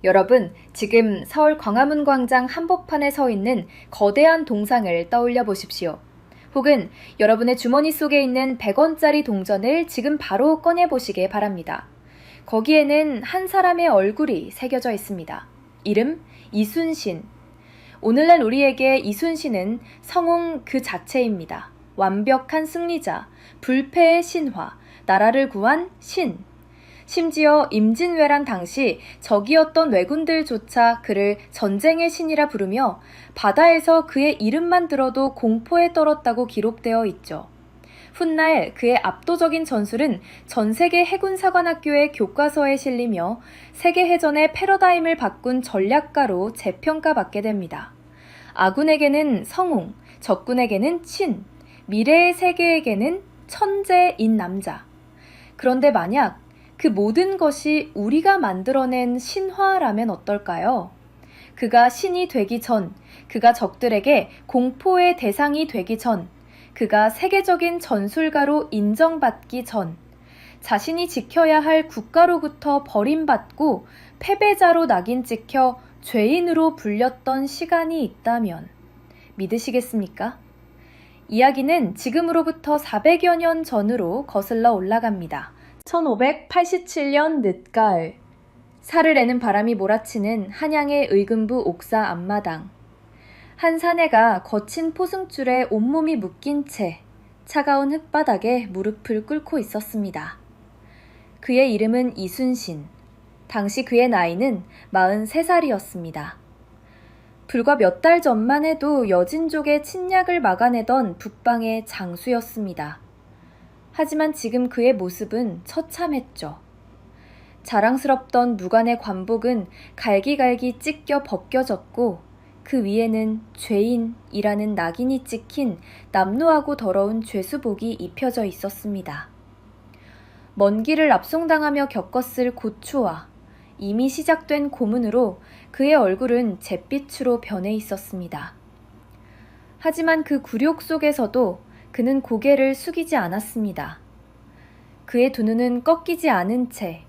여러분, 지금 서울 광화문 광장 한복판에 서 있는 거대한 동상을 떠올려 보십시오. 혹은 여러분의 주머니 속에 있는 100원짜리 동전을 지금 바로 꺼내 보시길 바랍니다. 거기에는 한 사람의 얼굴이 새겨져 있습니다. 이름 이순신. 오늘날 우리에게 이순신은 성웅 그 자체입니다. 완벽한 승리자, 불패의 신화, 나라를 구한 신. 심지어 임진왜란 당시 적이었던 왜군들조차 그를 전쟁의 신이라 부르며 바다에서 그의 이름만 들어도 공포에 떨었다고 기록되어 있죠. 훗날 그의 압도적인 전술은 전 세계 해군사관학교의 교과서에 실리며 세계해전의 패러다임을 바꾼 전략가로 재평가받게 됩니다. 아군에게는 성웅, 적군에게는 친, 미래의 세계에게는 천재인 남자. 그런데 만약 그 모든 것이 우리가 만들어낸 신화라면 어떨까요? 그가 신이 되기 전, 그가 적들에게 공포의 대상이 되기 전, 그가 세계적인 전술가로 인정받기 전, 자신이 지켜야 할 국가로부터 버림받고 패배자로 낙인 찍혀 죄인으로 불렸던 시간이 있다면 믿으시겠습니까? 이야기는 지금으로부터 400여 년 전으로 거슬러 올라갑니다. 1587년 늦가을, 살을 내는 바람이 몰아치는 한양의 의금부 옥사 앞마당. 한 사내가 거친 포승줄에 온몸이 묶인 채 차가운 흙바닥에 무릎을 꿇고 있었습니다. 그의 이름은 이순신. 당시 그의 나이는 43살이었습니다. 불과 몇 달 전만 해도 여진족의 침략을 막아내던 북방의 장수였습니다. 하지만 지금 그의 모습은 처참했죠. 자랑스럽던 무관의 관복은 갈기갈기 찢겨 벗겨졌고 그 위에는 죄인이라는 낙인이 찍힌 남루하고 더러운 죄수복이 입혀져 있었습니다. 먼 길을 압송당하며 겪었을 고초와 이미 시작된 고문으로 그의 얼굴은 잿빛으로 변해 있었습니다. 하지만 그 굴욕 속에서도 그는 고개를 숙이지 않았습니다. 그의 두 눈은 꺾이지 않은 채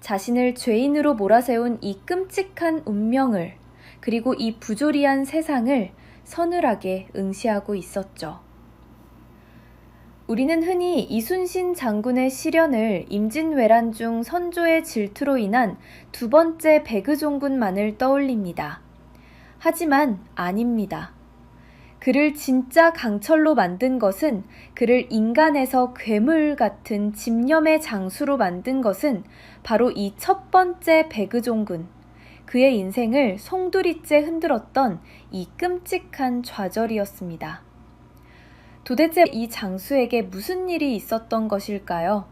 자신을 죄인으로 몰아세운 이 끔찍한 운명을, 그리고 이 부조리한 세상을 서늘하게 응시하고 있었죠. 우리는 흔히 이순신 장군의 시련을 임진왜란 중 선조의 질투로 인한 두 번째 백의종군만을 떠올립니다. 하지만 아닙니다. 그를 진짜 강철로 만든 것은, 그를 인간에서 괴물 같은 집념의 장수로 만든 것은 바로 이 첫 번째 백의종군, 그의 인생을 송두리째 흔들었던 이 끔찍한 좌절이었습니다. 도대체 이 장수에게 무슨 일이 있었던 것일까요?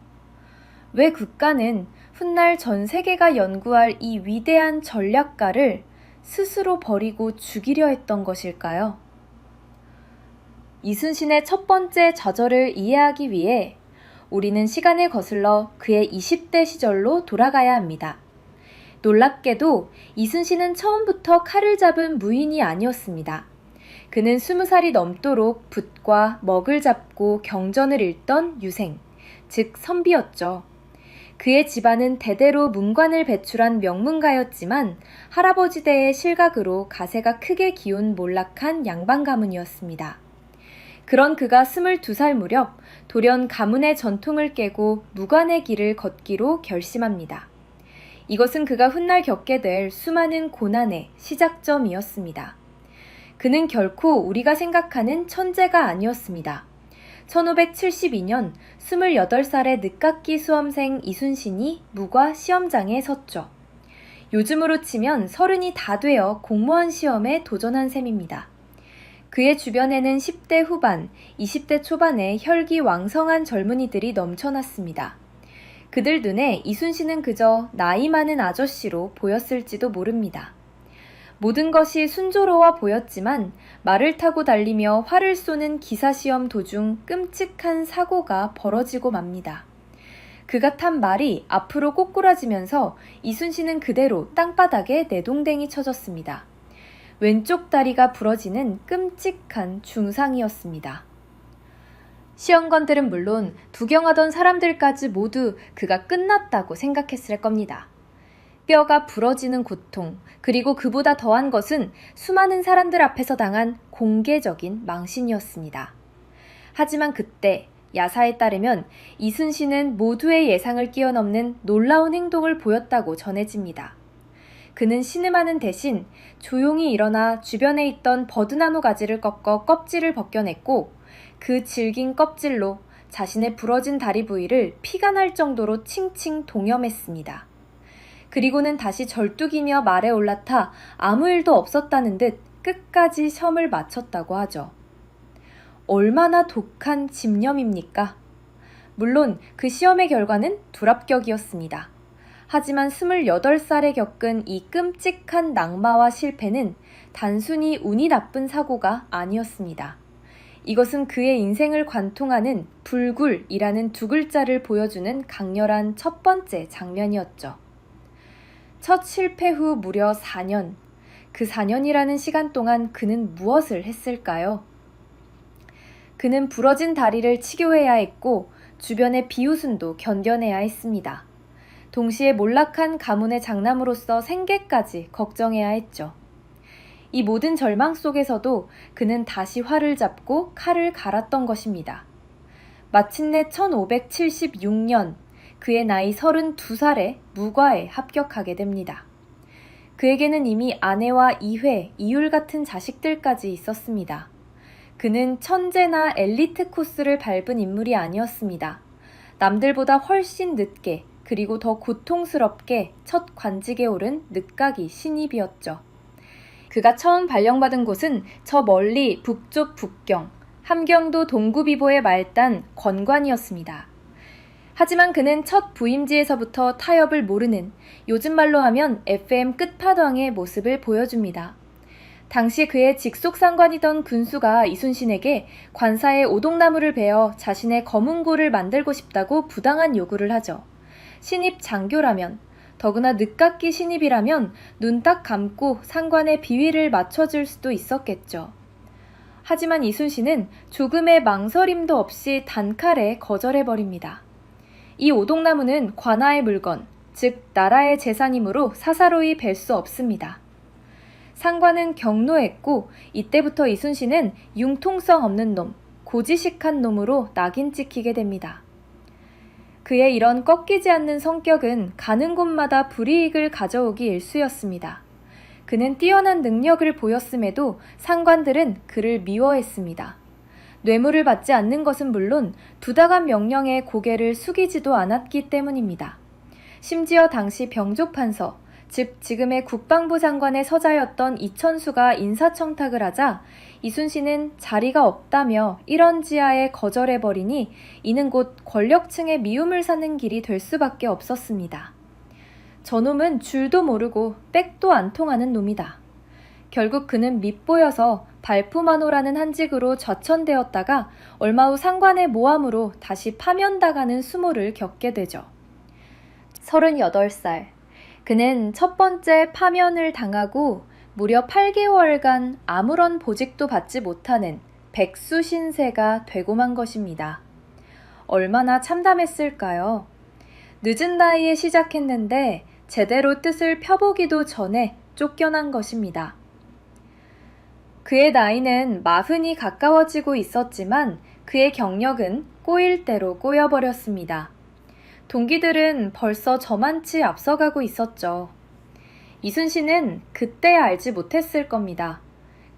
왜 국가는 훗날 전 세계가 연구할 이 위대한 전략가를 스스로 버리고 죽이려 했던 것일까요? 이순신의 첫 번째 좌절을 이해하기 위해 우리는 시간을 거슬러 그의 20대 시절로 돌아가야 합니다. 놀랍게도 이순신은 처음부터 칼을 잡은 무인이 아니었습니다. 그는 20살이 넘도록 붓과 먹을 잡고 경전을 읽던 유생, 즉 선비였죠. 그의 집안은 대대로 문관을 배출한 명문가였지만 할아버지 댁의 실각으로 가세가 크게 기운 몰락한 양반 가문이었습니다. 그런 그가 22살 무렵 돌연 가문의 전통을 깨고 무관의 길을 걷기로 결심합니다. 이것은 그가 훗날 겪게 될 수많은 고난의 시작점이었습니다. 그는 결코 우리가 생각하는 천재가 아니었습니다. 1572년 28살의 늦깎이 수험생 이순신이 무과 시험장에 섰죠. 요즘으로 치면 30이 다 되어 공무원 시험에 도전한 셈입니다. 그의 주변에는 10대 후반, 20대 초반의 혈기왕성한 젊은이들이 넘쳐났습니다. 그들 눈에 이순신은 그저 나이 많은 아저씨로 보였을지도 모릅니다. 모든 것이 순조로워 보였지만 말을 타고 달리며 활을 쏘는 기사시험 도중 끔찍한 사고가 벌어지고 맙니다. 그가 탄 말이 앞으로 꼬꾸라지면서 이순신은 그대로 땅바닥에 내동댕이 쳐졌습니다. 왼쪽 다리가 부러지는 끔찍한 중상이었습니다. 시험관들은 물론 구경하던 사람들까지 모두 그가 끝났다고 생각했을 겁니다. 목뼈가 부러지는 고통, 그리고 그보다 더한 것은 수많은 사람들 앞에서 당한 공개적인 망신이었습니다. 하지만 그때 야사에 따르면 이순신은 모두의 예상을 뛰어넘는 놀라운 행동을 보였다고 전해집니다. 그는 신음하는 대신 조용히 일어나 주변에 있던 버드나무 가지를 꺾어 껍질을 벗겨냈고 그 질긴 껍질로 자신의 부러진 다리 부위를 피가 날 정도로 칭칭 동염했습니다. 그리고는 다시 절뚝이며 말에 올라타 아무 일도 없었다는 듯 끝까지 시험을 마쳤다고 하죠. 얼마나 독한 집념입니까? 물론 그 시험의 결과는 불합격이었습니다. 하지만 28살에 겪은 이 끔찍한 낙마와 실패는 단순히 운이 나쁜 사고가 아니었습니다. 이것은 그의 인생을 관통하는 불굴이라는 두 글자를 보여주는 강렬한 첫 번째 장면이었죠. 첫 실패 후 무려 4년, 그 4년이라는 시간 동안 그는 무엇을 했을까요? 그는 부러진 다리를 치료해야 했고 주변의 비웃음도 견뎌내야 했습니다. 동시에 몰락한 가문의 장남으로서 생계까지 걱정해야 했죠. 이 모든 절망 속에서도 그는 다시 활을 잡고 칼을 갈았던 것입니다. 마침내 1576년 그의 나이 32살에 무과에 합격하게 됩니다. 그에게는 이미 아내와 이회, 이율 같은 자식들까지 있었습니다. 그는 천재나 엘리트 코스를 밟은 인물이 아니었습니다. 남들보다 훨씬 늦게 그리고 더 고통스럽게 첫 관직에 오른 늦가기 신입이었죠. 그가 처음 발령받은 곳은 저 멀리 북쪽 북경, 함경도 동구비보의 말단 권관이었습니다. 하지만 그는 첫 부임지에서부터 타협을 모르는, 요즘 말로 하면 FM 끝판왕의 모습을 보여줍니다. 당시 그의 직속상관이던 군수가 이순신에게 관사에 오동나무를 베어 자신의 검은고를 만들고 싶다고 부당한 요구를 하죠. 신입 장교라면, 더구나 늦깎이 신입이라면 눈 딱 감고 상관의 비위를 맞춰줄 수도 있었겠죠. 하지만 이순신은 조금의 망설임도 없이 단칼에 거절해버립니다. 이 오동나무는 관아의 물건, 즉 나라의 재산이므로 사사로이 벨 수 없습니다. 상관은 격노했고 이때부터 이순신은 융통성 없는 놈, 고지식한 놈으로 낙인 찍히게 됩니다. 그의 이런 꺾이지 않는 성격은 가는 곳마다 불이익을 가져오기 일쑤였습니다. 그는 뛰어난 능력을 보였음에도 상관들은 그를 미워했습니다. 뇌물을 받지 않는 것은 물론 두다간 명령에 고개를 숙이지도 않았기 때문입니다. 심지어 당시 병족판서, 즉 지금의 국방부 장관의 서자였던 이천수가 인사청탁을 하자 이순신은 자리가 없다며 일원지하에 거절해버리니 이는 곧 권력층의 미움을 사는 길이 될 수밖에 없었습니다. 저놈은 줄도 모르고 백도 안 통하는 놈이다. 결국 그는 밉보여서 발품한호라는 한직으로 좌천되었다가 얼마 후 상관의 모함으로 다시 파면당하는 수모를 겪게 되죠. 38살. 그는 첫 번째 파면을 당하고 무려 8개월간 아무런 보직도 받지 못하는 백수신세가 되고 만 것입니다. 얼마나 참담했을까요? 늦은 나이에 시작했는데 제대로 뜻을 펴보기도 전에 쫓겨난 것입니다. 그의 나이는 40이 가까워지고 있었지만 그의 경력은 꼬일 대로 꼬여버렸습니다. 동기들은 벌써 저만치 앞서가고 있었죠. 이순신은 그때 알지 못했을 겁니다.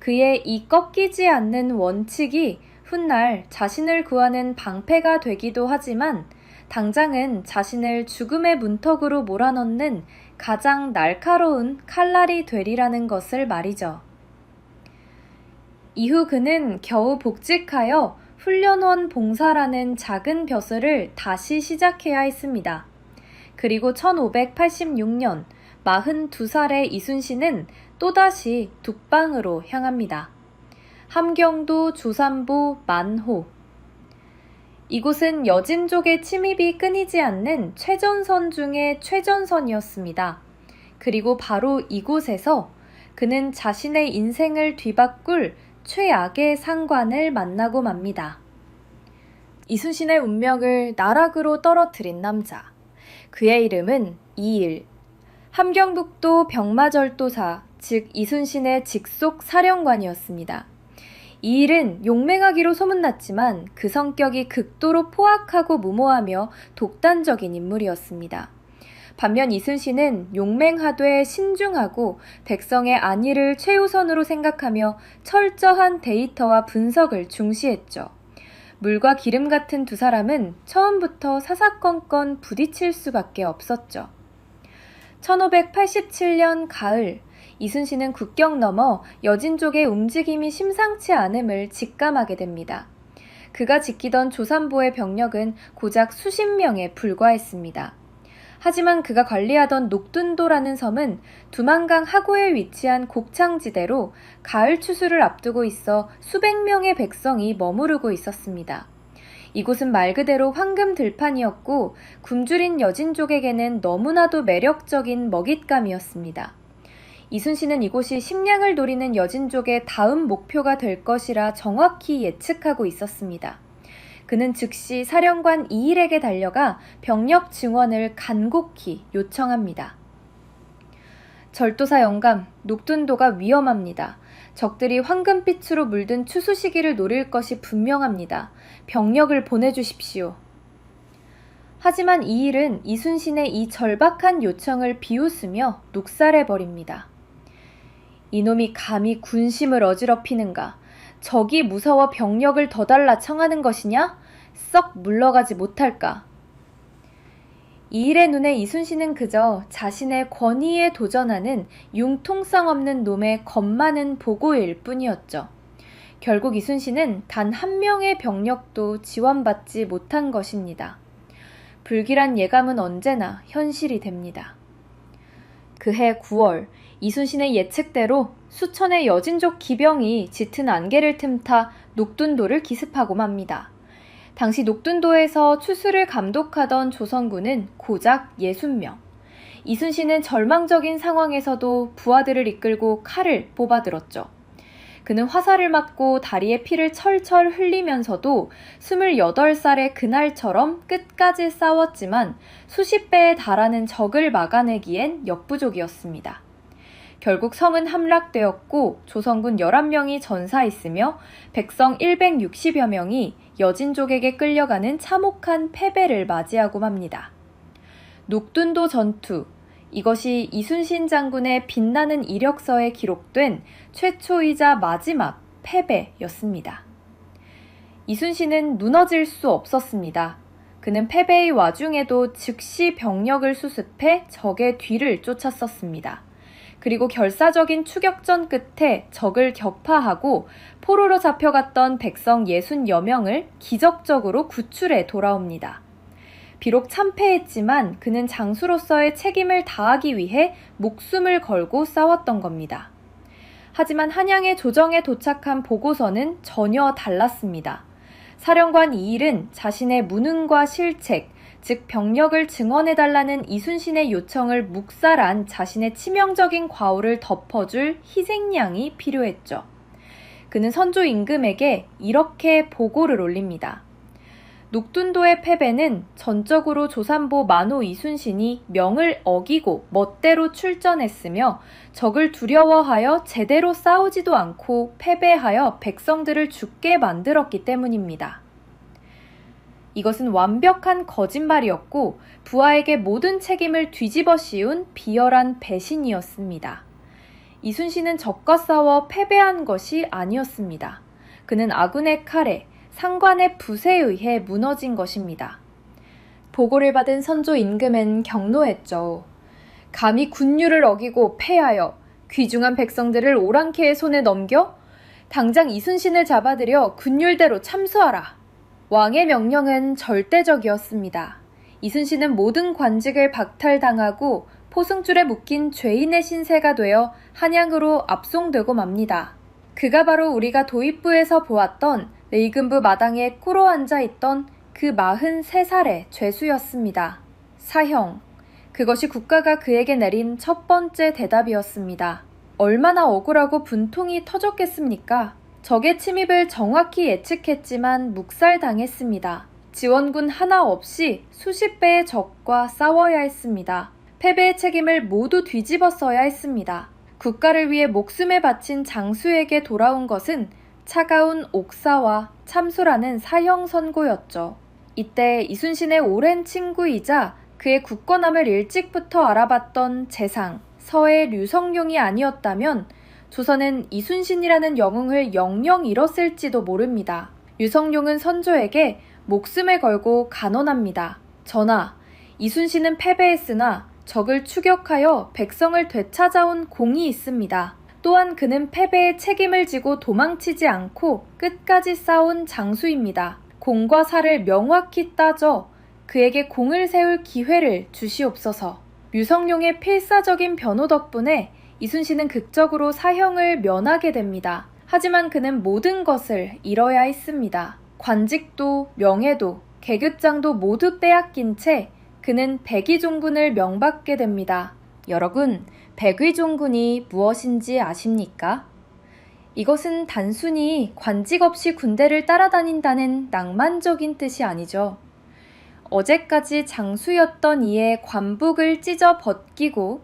그의 이 꺾이지 않는 원칙이 훗날 자신을 구하는 방패가 되기도 하지만 당장은 자신을 죽음의 문턱으로 몰아넣는 가장 날카로운 칼날이 되리라는 것을 말이죠. 이후 그는 겨우 복직하여 훈련원 봉사라는 작은 벼슬을 다시 시작해야 했습니다. 그리고 1586년 42살의 이순신은 또다시 북방으로 향합니다. 함경도 조산보 만호. 이곳은 여진족의 침입이 끊이지 않는 최전선 중의 최전선이었습니다. 그리고 바로 이곳에서 그는 자신의 인생을 뒤바꿀 최악의 상관을 만나고 맙니다. 이순신의 운명을 나락으로 떨어뜨린 남자. 그의 이름은 이일. 함경북도 병마절도사, 즉 이순신의 직속 사령관이었습니다. 이 일은 용맹하기로 소문났지만 그 성격이 극도로 포악하고 무모하며 독단적인 인물이었습니다. 반면 이순신은 용맹하되 신중하고 백성의 안위를 최우선으로 생각하며 철저한 데이터와 분석을 중시했죠. 물과 기름 같은 두 사람은 처음부터 사사건건 부딪힐 수밖에 없었죠. 1587년 가을, 이순신은 국경 너머 여진족의 움직임이 심상치 않음을 직감하게 됩니다. 그가 지키던 조산보의 병력은 고작 수십 명에 불과했습니다. 하지만 그가 관리하던 녹둔도라는 섬은 두만강 하구에 위치한 곡창지대로 가을 추수를 앞두고 있어 수백 명의 백성이 머무르고 있었습니다. 이곳은 말 그대로 황금 들판이었고 굶주린 여진족에게는 너무나도 매력적인 먹잇감이었습니다. 이순신은 이곳이 식량을 노리는 여진족의 다음 목표가 될 것이라 정확히 예측하고 있었습니다. 그는 즉시 사령관 이일에게 달려가 병력 증원을 간곡히 요청합니다. 절도사 영감, 녹둔도가 위험합니다. 적들이 황금빛으로 물든 추수 시기를 노릴 것이 분명합니다. 병력을 보내주십시오. 하지만 이일은 이순신의 이 절박한 요청을 비웃으며 묵살해버립니다. 이놈이 감히 군심을 어지럽히는가? 적이 무서워 병력을 더 달라 청하는 것이냐? 썩 물러가지 못할까? 이일의 눈에 이순신은 그저 자신의 권위에 도전하는 융통성 없는 놈의 겁많은 보고일 뿐이었죠. 결국 이순신은 단 한 명의 병력도 지원받지 못한 것입니다. 불길한 예감은 언제나 현실이 됩니다. 그해 9월, 이순신의 예측대로 수천의 여진족 기병이 짙은 안개를 틈타 녹둔도를 기습하고 맙니다. 당시 녹둔도에서 추수를 감독하던 조선군은 고작 60명. 이순신은 절망적인 상황에서도 부하들을 이끌고 칼을 뽑아들었죠. 그는 화살을 맞고 다리에 피를 철철 흘리면서도 28살의 그날처럼 끝까지 싸웠지만 수십 배에 달하는 적을 막아내기엔 역부족이었습니다. 결국 성은 함락되었고 조선군 11명이 전사했으며 백성 160여 명이 여진족에게 끌려가는 참혹한 패배를 맞이하고 맙니다. 녹둔도 전투, 이것이 이순신 장군의 빛나는 이력서에 기록된 최초이자 마지막 패배였습니다. 이순신은 무너질 수 없었습니다. 그는 패배의 와중에도 즉시 병력을 수습해 적의 뒤를 쫓았었습니다. 그리고 결사적인 추격전 끝에 적을 격파하고 포로로 잡혀갔던 백성 60여 명을 기적적으로 구출해 돌아옵니다. 비록 참패했지만 그는 장수로서의 책임을 다하기 위해 목숨을 걸고 싸웠던 겁니다. 하지만 한양의 조정에 도착한 보고서는 전혀 달랐습니다. 사령관 이일은 자신의 무능과 실책, 즉 병력을 증원해달라는 이순신의 요청을 묵살한 자신의 치명적인 과오를 덮어줄 희생양이 필요했죠. 그는 선조 임금에게 이렇게 보고를 올립니다. 녹둔도의 패배는 전적으로 조산보 만호 이순신이 명을 어기고 멋대로 출전했으며 적을 두려워하여 제대로 싸우지도 않고 패배하여 백성들을 죽게 만들었기 때문입니다. 이것은 완벽한 거짓말이었고 부하에게 모든 책임을 뒤집어 씌운 비열한 배신이었습니다. 이순신은 적과 싸워 패배한 것이 아니었습니다. 그는 아군의 칼에 상관의 붓에 의해 무너진 것입니다. 보고를 받은 선조 임금은 경노했죠. 감히 군율을 어기고 패하여 귀중한 백성들을 오랑캐의 손에 넘겨 당장 이순신을 잡아들여 군율대로 참수하라. 왕의 명령은 절대적이었습니다. 이순신은 모든 관직을 박탈당하고 포승줄에 묶인 죄인의 신세가 되어 한양으로 압송되고 맙니다. 그가 바로 우리가 도입부에서 보았던 의금부 마당에 꿇어 앉아있던 그 43살의 죄수였습니다. 사형. 그것이 국가가 그에게 내린 첫 번째 대답이었습니다. 얼마나 억울하고 분통이 터졌겠습니까? 적의 침입을 정확히 예측했지만 묵살당했습니다. 지원군 하나 없이 수십 배의 적과 싸워야 했습니다. 패배의 책임을 모두 뒤집어 써야 했습니다. 국가를 위해 목숨을 바친 장수에게 돌아온 것은 차가운 옥사와 참수라는 사형 선고였죠. 이때 이순신의 오랜 친구이자 그의 굳건함을 일찍부터 알아봤던 재상, 서해 류성룡이 아니었다면 조선은 이순신이라는 영웅을 영영 잃었을지도 모릅니다. 류성룡은 선조에게 목숨을 걸고 간언합니다. 전하, 이순신은 패배했으나 적을 추격하여 백성을 되찾아온 공이 있습니다. 또한 그는 패배의 책임을 지고 도망치지 않고 끝까지 싸운 장수입니다. 공과 사를 명확히 따져 그에게 공을 세울 기회를 주시옵소서. 류성룡의 필사적인 변호 덕분에 이순신은 극적으로 사형을 면하게 됩니다. 하지만 그는 모든 것을 잃어야 했습니다. 관직도 명예도 계급장도 모두 빼앗긴 채 그는 백의종군을 명받게 됩니다. 여러분, 백의종군이 무엇인지 아십니까? 이것은 단순히 관직 없이 군대를 따라다닌다는 낭만적인 뜻이 아니죠. 어제까지 장수였던 이의 관복을 찢어 벗기고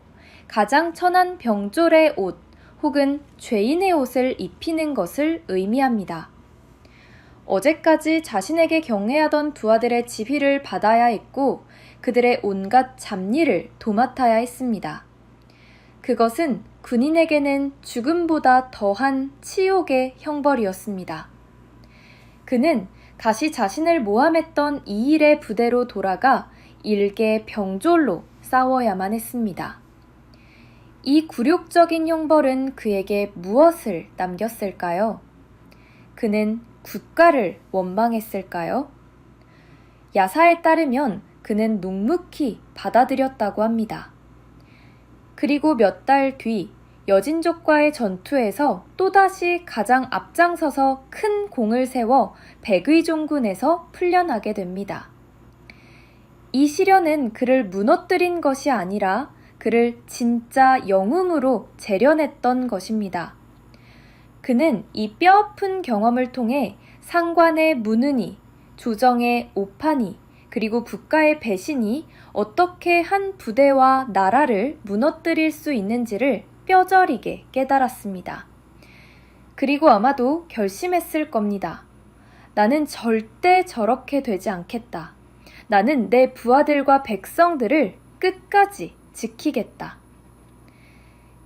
가장 천한 병졸의 옷 혹은 죄인의 옷을 입히는 것을 의미합니다. 어제까지 자신에게 경애하던 부하들의 지휘를 받아야 했고 그들의 온갖 잡일을 도맡아야 했습니다. 그것은 군인에게는 죽음보다 더한 치욕의 형벌이었습니다. 그는 다시 자신을 모함했던 이 일의 부대로 돌아가 일개 병졸로 싸워야만 했습니다. 이 굴욕적인 형벌은 그에게 무엇을 남겼을까요? 그는 국가를 원망했을까요? 야사에 따르면 그는 묵묵히 받아들였다고 합니다. 그리고 몇 달 뒤 여진족과의 전투에서 또다시 가장 앞장서서 큰 공을 세워 백의종군에서 풀려나게 됩니다. 이 시련은 그를 무너뜨린 것이 아니라 그를 진짜 영웅으로 재련했던 것입니다. 그는 이 뼈아픈 경험을 통해 상관의 무능이, 조정의 오판이, 그리고 국가의 배신이 어떻게 한 부대와 나라를 무너뜨릴 수 있는지를 뼈저리게 깨달았습니다. 그리고 아마도 결심했을 겁니다. 나는 절대 저렇게 되지 않겠다. 나는 내 부하들과 백성들을 끝까지 지키겠다.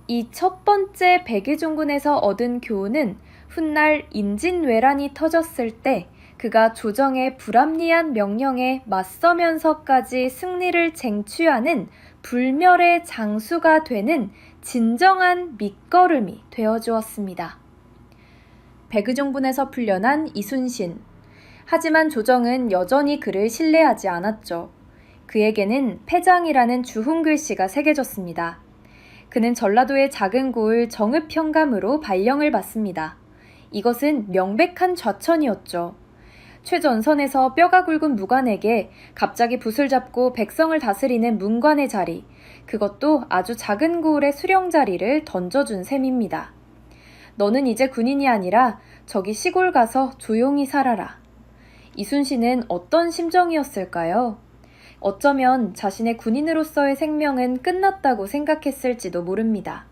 이 첫 번째 백의종군에서 얻은 교훈은 훗날 인진왜란이 터졌을 때 그가 조정의 불합리한 명령에 맞서면서까지 승리를 쟁취하는 불멸의 장수가 되는 진정한 밑거름이 되어주었습니다. 백의종군에서 풀려난 이순신. 하지만 조정은 여전히 그를 신뢰하지 않았죠. 그에게는 패장이라는 주훈 글씨가 새겨졌습니다. 그는 전라도의 작은 고을 정읍현감으로 발령을 받습니다. 이것은 명백한 좌천이었죠. 최전선에서 뼈가 굵은 무관에게 갑자기 붓을 잡고 백성을 다스리는 문관의 자리, 그것도 아주 작은 고을의 수령 자리를 던져준 셈입니다. 너는 이제 군인이 아니라 저기 시골 가서 조용히 살아라. 이순신은 어떤 심정이었을까요? 어쩌면 자신의 군인으로서의 생명은 끝났다고 생각했을지도 모릅니다.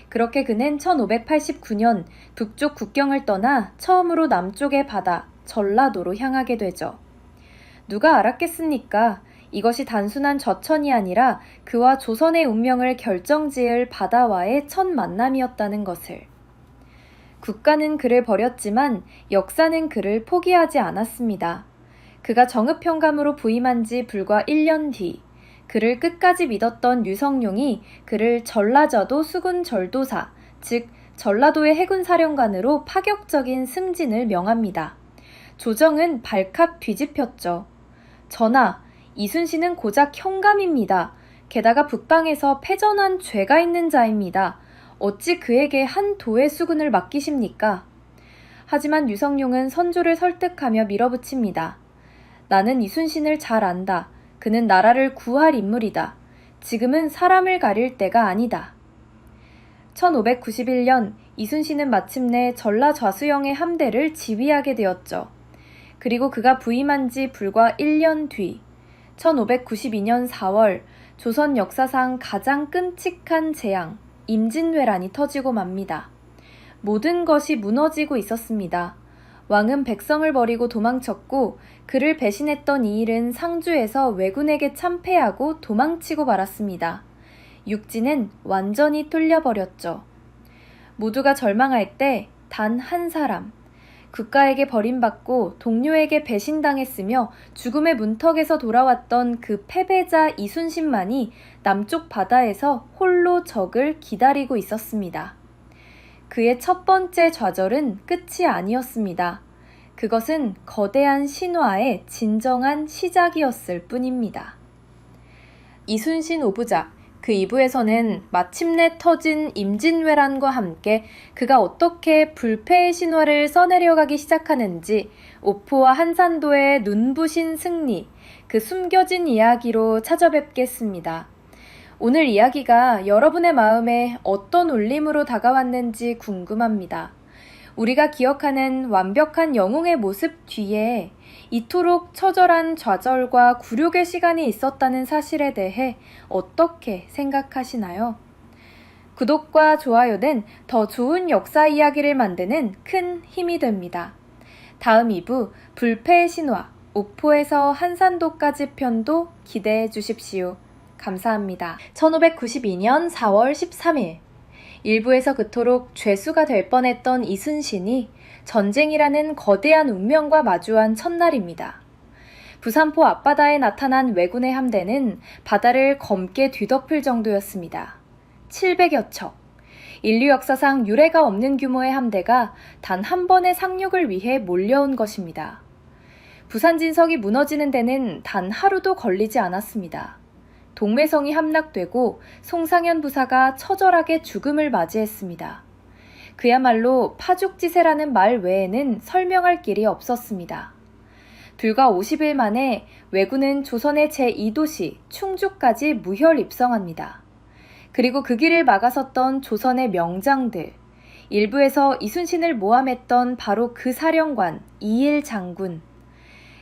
그렇게 그는 1589년 북쪽 국경을 떠나 처음으로 남쪽의 바다, 전라도로 향하게 되죠. 누가 알았겠습니까? 이것이 단순한 저천이 아니라 그와 조선의 운명을 결정지을 바다와의 첫 만남이었다는 것을. 국가는 그를 버렸지만 역사는 그를 포기하지 않았습니다. 그가 정읍현감으로 부임한 지 불과 1년 뒤, 그를 끝까지 믿었던 류성룡이 그를 전라저도 수군절도사, 즉 전라도의 해군사령관으로 파격적인 승진을 명합니다. 조정은 발칵 뒤집혔죠. 전하, 이순신은 고작 현감입니다. 게다가 북방에서 패전한 죄가 있는 자입니다. 어찌 그에게 한 도의 수군을 맡기십니까? 하지만 류성룡은 선조를 설득하며 밀어붙입니다. 나는 이순신을 잘 안다. 그는 나라를 구할 인물이다. 지금은 사람을 가릴 때가 아니다. 1591년 이순신은 마침내 전라좌수영의 함대를 지휘하게 되었죠. 그리고 그가 부임한 지 불과 1년 뒤 1592년 4월 조선 역사상 가장 끔찍한 재앙, 임진왜란이 터지고 맙니다. 모든 것이 무너지고 있었습니다. 왕은 백성을 버리고 도망쳤고 그를 배신했던 이 일은 상주에서 왜군에게 참패하고 도망치고 말았습니다. 육지는 완전히 뚫려버렸죠. 모두가 절망할 때 단 한 사람, 국가에게 버림받고 동료에게 배신당했으며 죽음의 문턱에서 돌아왔던 그 패배자 이순신만이 남쪽 바다에서 홀로 적을 기다리고 있었습니다. 그의 첫 번째 좌절은 끝이 아니었습니다. 그것은 거대한 신화의 진정한 시작이었을 뿐입니다. 이순신 오부작, 그 2부에서는 마침내 터진 임진왜란과 함께 그가 어떻게 불패의 신화를 써내려가기 시작하는지 오포와 한산도의 눈부신 승리, 그 숨겨진 이야기로 찾아뵙겠습니다. 오늘 이야기가 여러분의 마음에 어떤 울림으로 다가왔는지 궁금합니다. 우리가 기억하는 완벽한 영웅의 모습 뒤에 이토록 처절한 좌절과 굴욕의 시간이 있었다는 사실에 대해 어떻게 생각하시나요? 구독과 좋아요는 더 좋은 역사 이야기를 만드는 큰 힘이 됩니다. 다음 2부 불패의 신화, 오포에서 한산도까지 편도 기대해 주십시오. 감사합니다. 1592년 4월 13일 일부에서 그토록 죄수가 될 뻔했던 이순신이 전쟁이라는 거대한 운명과 마주한 첫날입니다. 부산포 앞바다에 나타난 왜군의 함대는 바다를 검게 뒤덮을 정도였습니다. 700여 척. 인류 역사상 유례가 없는 규모의 함대가 단 한 번의 상륙을 위해 몰려온 것입니다. 부산 진석이 무너지는 데는 단 하루도 걸리지 않았습니다. 동매성이 함락되고 송상현 부사가 처절하게 죽음을 맞이했습니다. 그야말로 파죽지세라는 말 외에는 설명할 길이 없었습니다. 불과 50일 만에 왜군은 조선의 제2도시 충주까지 무혈 입성합니다. 그리고 그 길을 막아섰던 조선의 명장들, 일부에서 이순신을 모함했던 바로 그 사령관 이일 장군.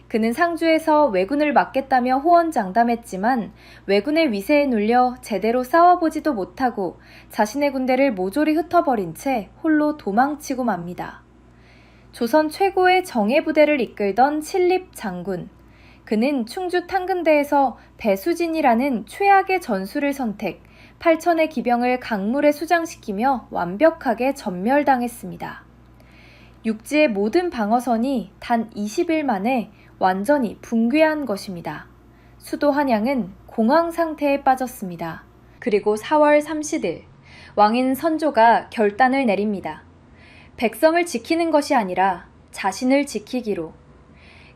그는 상주에서 왜군을 막겠다며 호언장담했지만 왜군의 위세에 눌려 제대로 싸워보지도 못하고 자신의 군대를 모조리 흩어버린 채 홀로 도망치고 맙니다. 조선 최고의 정예부대를 이끌던 칠립 장군. 그는 충주 탕근대에서 배수진이라는 최악의 전술을 선택, 8천의 기병을 강물에 수장시키며 완벽하게 전멸당했습니다. 육지의 모든 방어선이 단 20일 만에 완전히 붕괴한 것입니다. 수도 한양은 공황 상태에 빠졌습니다. 그리고 4월 30일, 왕인 선조가 결단을 내립니다. 백성을 지키는 것이 아니라 자신을 지키기로.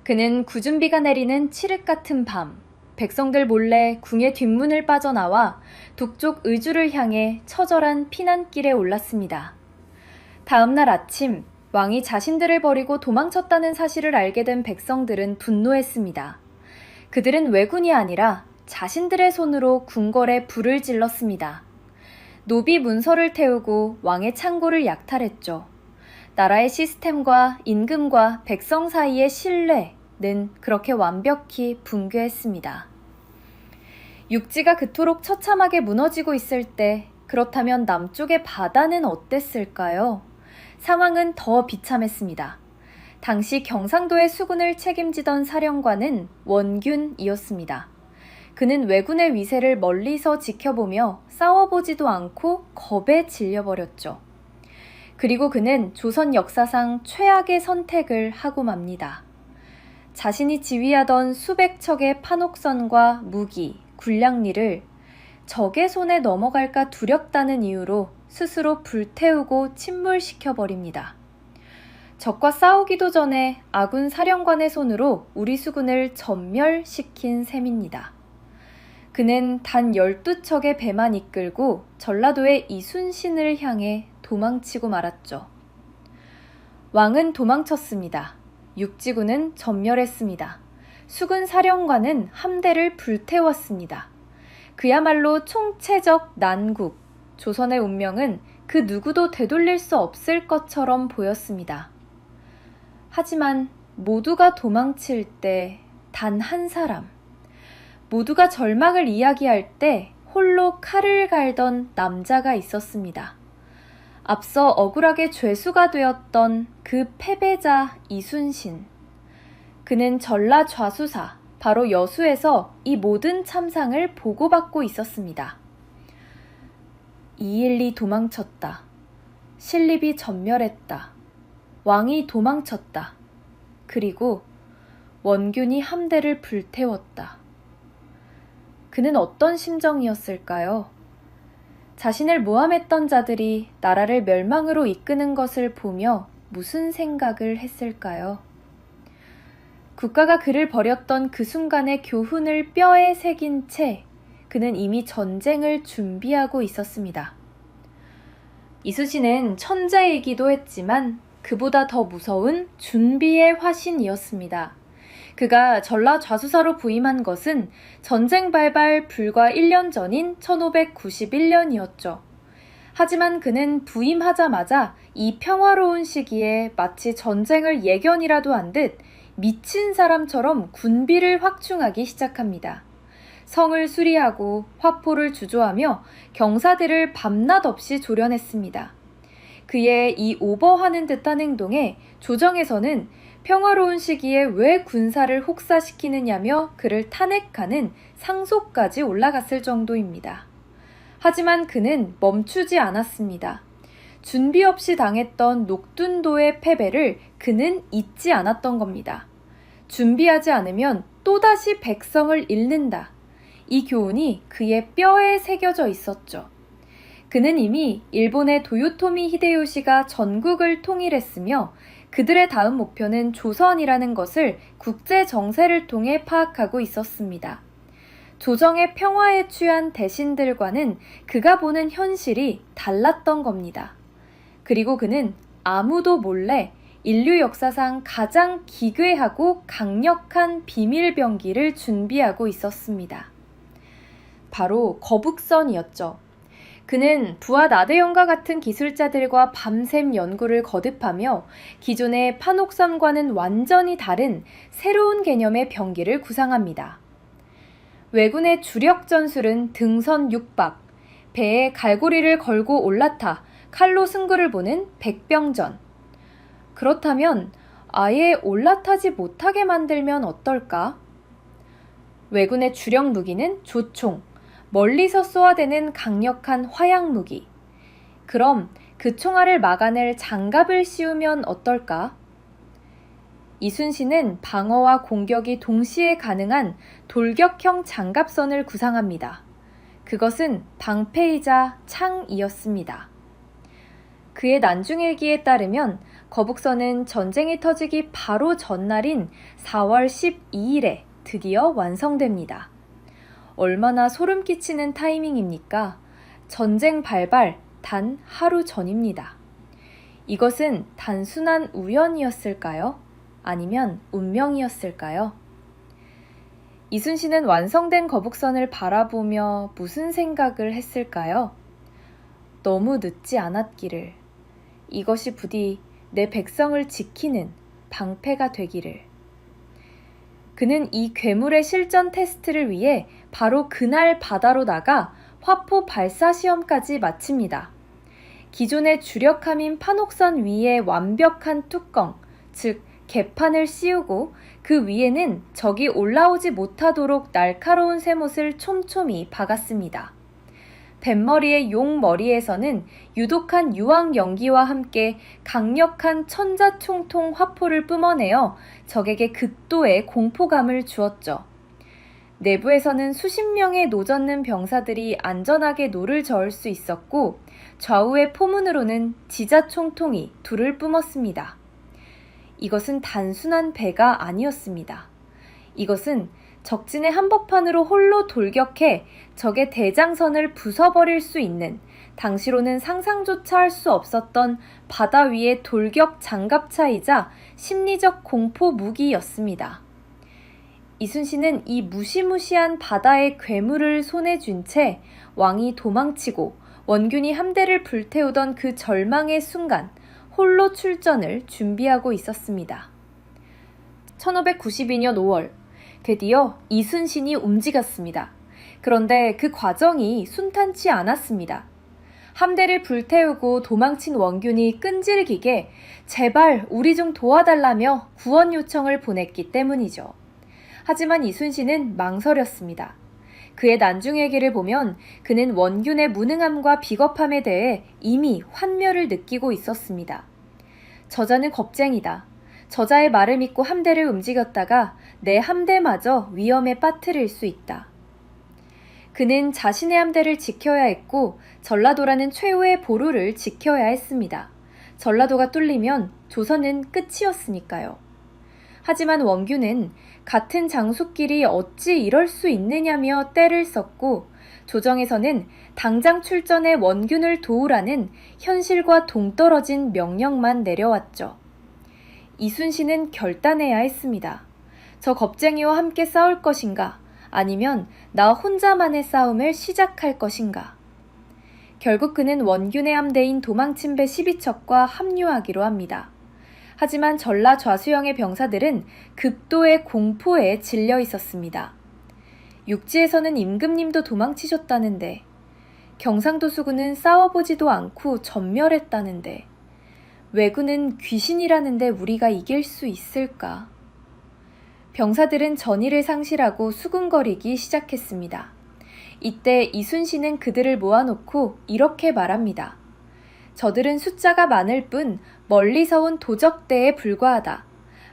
그는 구준비가 내리는 칠흑 같은 밤, 백성들 몰래 궁의 뒷문을 빠져나와 북쪽 의주를 향해 처절한 피난길에 올랐습니다. 다음 날 아침, 왕이 자신들을 버리고 도망쳤다는 사실을 알게 된 백성들은 분노했습니다. 그들은 왜군이 아니라 자신들의 손으로 궁궐에 불을 질렀습니다. 노비 문서를 태우고 왕의 창고를 약탈했죠. 나라의 시스템과 임금과 백성 사이의 신뢰는 그렇게 완벽히 붕괴했습니다. 육지가 그토록 처참하게 무너지고 있을 때 그렇다면 남쪽의 바다는 어땠을까요? 상황은 더 비참했습니다. 당시 경상도의 수군을 책임지던 사령관은 원균이었습니다. 그는 왜군의 위세를 멀리서 지켜보며 싸워보지도 않고 겁에 질려버렸죠. 그리고 그는 조선 역사상 최악의 선택을 하고 맙니다. 자신이 지휘하던 수백 척의 판옥선과 무기, 군량리를 적의 손에 넘어갈까 두렵다는 이유로 스스로 불태우고 침몰시켜버립니다. 적과 싸우기도 전에 아군 사령관의 손으로 우리 수군을 전멸시킨 셈입니다. 그는 단 12척의 배만 이끌고 전라도의 이순신을 향해 도망치고 말았죠. 왕은 도망쳤습니다. 육지군은 전멸했습니다. 수군 사령관은 함대를 불태웠습니다. 그야말로 총체적 난국. 조선의 운명은 그 누구도 되돌릴 수 없을 것처럼 보였습니다. 하지만 모두가 도망칠 때 단 한 사람, 모두가 절망을 이야기할 때 홀로 칼을 갈던 남자가 있었습니다. 앞서 억울하게 죄수가 되었던 그 패배자 이순신. 그는 전라좌수사, 바로 여수에서 이 모든 참상을 보고받고 있었습니다. 212 도망쳤다. 신립이 전멸했다. 왕이 도망쳤다. 그리고 원균이 함대를 불태웠다. 그는 어떤 심정이었을까요? 자신을 모함했던 자들이 나라를 멸망으로 이끄는 것을 보며 무슨 생각을 했을까요? 국가가 그를 버렸던 그 순간의 교훈을 뼈에 새긴 채 그는 이미 전쟁을 준비하고 있었습니다. 이순신은 천재이기도 했지만 그보다 더 무서운 준비의 화신이었습니다. 그가 전라좌수사로 부임한 것은 전쟁 발발 불과 1년 전인 1591년이었죠. 하지만 그는 부임하자마자 이 평화로운 시기에 마치 전쟁을 예견이라도 한 듯 미친 사람처럼 군비를 확충하기 시작합니다. 성을 수리하고 화포를 주조하며 경사들을 밤낮 없이 조련했습니다. 그의 이 오버하는 듯한 행동에 조정에서는 평화로운 시기에 왜 군사를 혹사시키느냐며 그를 탄핵하는 상소까지 올라갔을 정도입니다. 하지만 그는 멈추지 않았습니다. 준비 없이 당했던 녹둔도의 패배를 그는 잊지 않았던 겁니다. 준비하지 않으면 또다시 백성을 잃는다. 이 교훈이 그의 뼈에 새겨져 있었죠. 그는 이미 일본의 도요토미 히데요시가 전국을 통일했으며 그들의 다음 목표는 조선이라는 것을 국제 정세를 통해 파악하고 있었습니다. 조정의 평화에 취한 대신들과는 그가 보는 현실이 달랐던 겁니다. 그리고 그는 아무도 몰래 인류 역사상 가장 기괴하고 강력한 비밀병기를 준비하고 있었습니다. 바로 거북선이었죠. 그는 부하 나대형과 같은 기술자들과 밤샘 연구를 거듭하며 기존의 판옥선과는 완전히 다른 새로운 개념의 병기를 구상합니다. 왜군의 주력 전술은 등선 6박, 배에 갈고리를 걸고 올라타 칼로 승부를 보는 백병전. 그렇다면 아예 올라타지 못하게 만들면 어떨까? 왜군의 주력 무기는 조총, 멀리서 쏘아대는 강력한 화약 무기. 그럼 그 총알을 막아낼 장갑을 씌우면 어떨까? 이순신은 방어와 공격이 동시에 가능한 돌격형 장갑선을 구상합니다. 그것은 방패이자 창이었습니다. 그의 난중일기에 따르면 거북선은 전쟁이 터지기 바로 전날인 4월 12일에 드디어 완성됩니다. 얼마나 소름 끼치는 타이밍입니까? 전쟁 발발 단 하루 전입니다. 이것은 단순한 우연이었을까요? 아니면 운명이었을까요? 이순신은 완성된 거북선을 바라보며 무슨 생각을 했을까요? 너무 늦지 않았기를. 이것이 부디 내 백성을 지키는 방패가 되기를. 그는 이 괴물의 실전 테스트를 위해 바로 그날 바다로 나가 화포 발사 시험까지 마칩니다. 기존의 주력함인 판옥선 위에 완벽한 뚜껑, 즉 개판을 씌우고 그 위에는 적이 올라오지 못하도록 날카로운 쇠못을 촘촘히 박았습니다. 뱃머리의 용 머리에서는 유독한 유황 연기와 함께 강력한 천자총통 화포를 뿜어내어 적에게 극도의 공포감을 주었죠. 내부에서는 수십 명의 노젓는 병사들이 안전하게 노를 저을 수 있었고 좌우의 포문으로는 지자총통이 둘을 뿜었습니다. 이것은 단순한 배가 아니었습니다. 이것은 적진의 한복판으로 홀로 돌격해 적의 대장선을 부숴버릴 수 있는 당시로는 상상조차 할 수 없었던 바다 위의 돌격 장갑차이자 심리적 공포 무기였습니다. 이순신은 이 무시무시한 바다의 괴물을 손에 쥔 채 왕이 도망치고 원균이 함대를 불태우던 그 절망의 순간 홀로 출전을 준비하고 있었습니다. 1592년 5월 드디어 이순신이 움직였습니다. 그런데 그 과정이 순탄치 않았습니다. 함대를 불태우고 도망친 원균이 끈질기게 제발 우리 좀 도와달라며 구원 요청을 보냈기 때문이죠. 하지만 이순신은 망설였습니다. 그의 난중 얘기를 보면 그는 원균의 무능함과 비겁함에 대해 이미 환멸을 느끼고 있었습니다. 저자는 겁쟁이다. 저자의 말을 믿고 함대를 움직였다가 내 함대마저 위험에 빠뜨릴 수 있다. 그는 자신의 함대를 지켜야 했고 전라도라는 최후의 보루를 지켜야 했습니다. 전라도가 뚫리면 조선은 끝이었으니까요. 하지만 원균은 같은 장수끼리 어찌 이럴 수 있느냐며 떼를 썼고 조정에서는 당장 출전해 원균을 도우라는 현실과 동떨어진 명령만 내려왔죠. 이순신은 결단해야 했습니다. 저 겁쟁이와 함께 싸울 것인가? 아니면 나 혼자만의 싸움을 시작할 것인가? 결국 그는 원균의 함대인 도망친 배 12척과 합류하기로 합니다. 하지만 전라 좌수영의 병사들은 극도의 공포에 질려 있었습니다. 육지에서는 임금님도 도망치셨다는데, 경상도 수군은 싸워보지도 않고 전멸했다는데, 왜군은 귀신이라는데 우리가 이길 수 있을까? 병사들은 전의를 상실하고 수군거리기 시작했습니다. 이때 이순신은 그들을 모아놓고 이렇게 말합니다. 저들은 숫자가 많을 뿐 멀리서 온 도적대에 불과하다.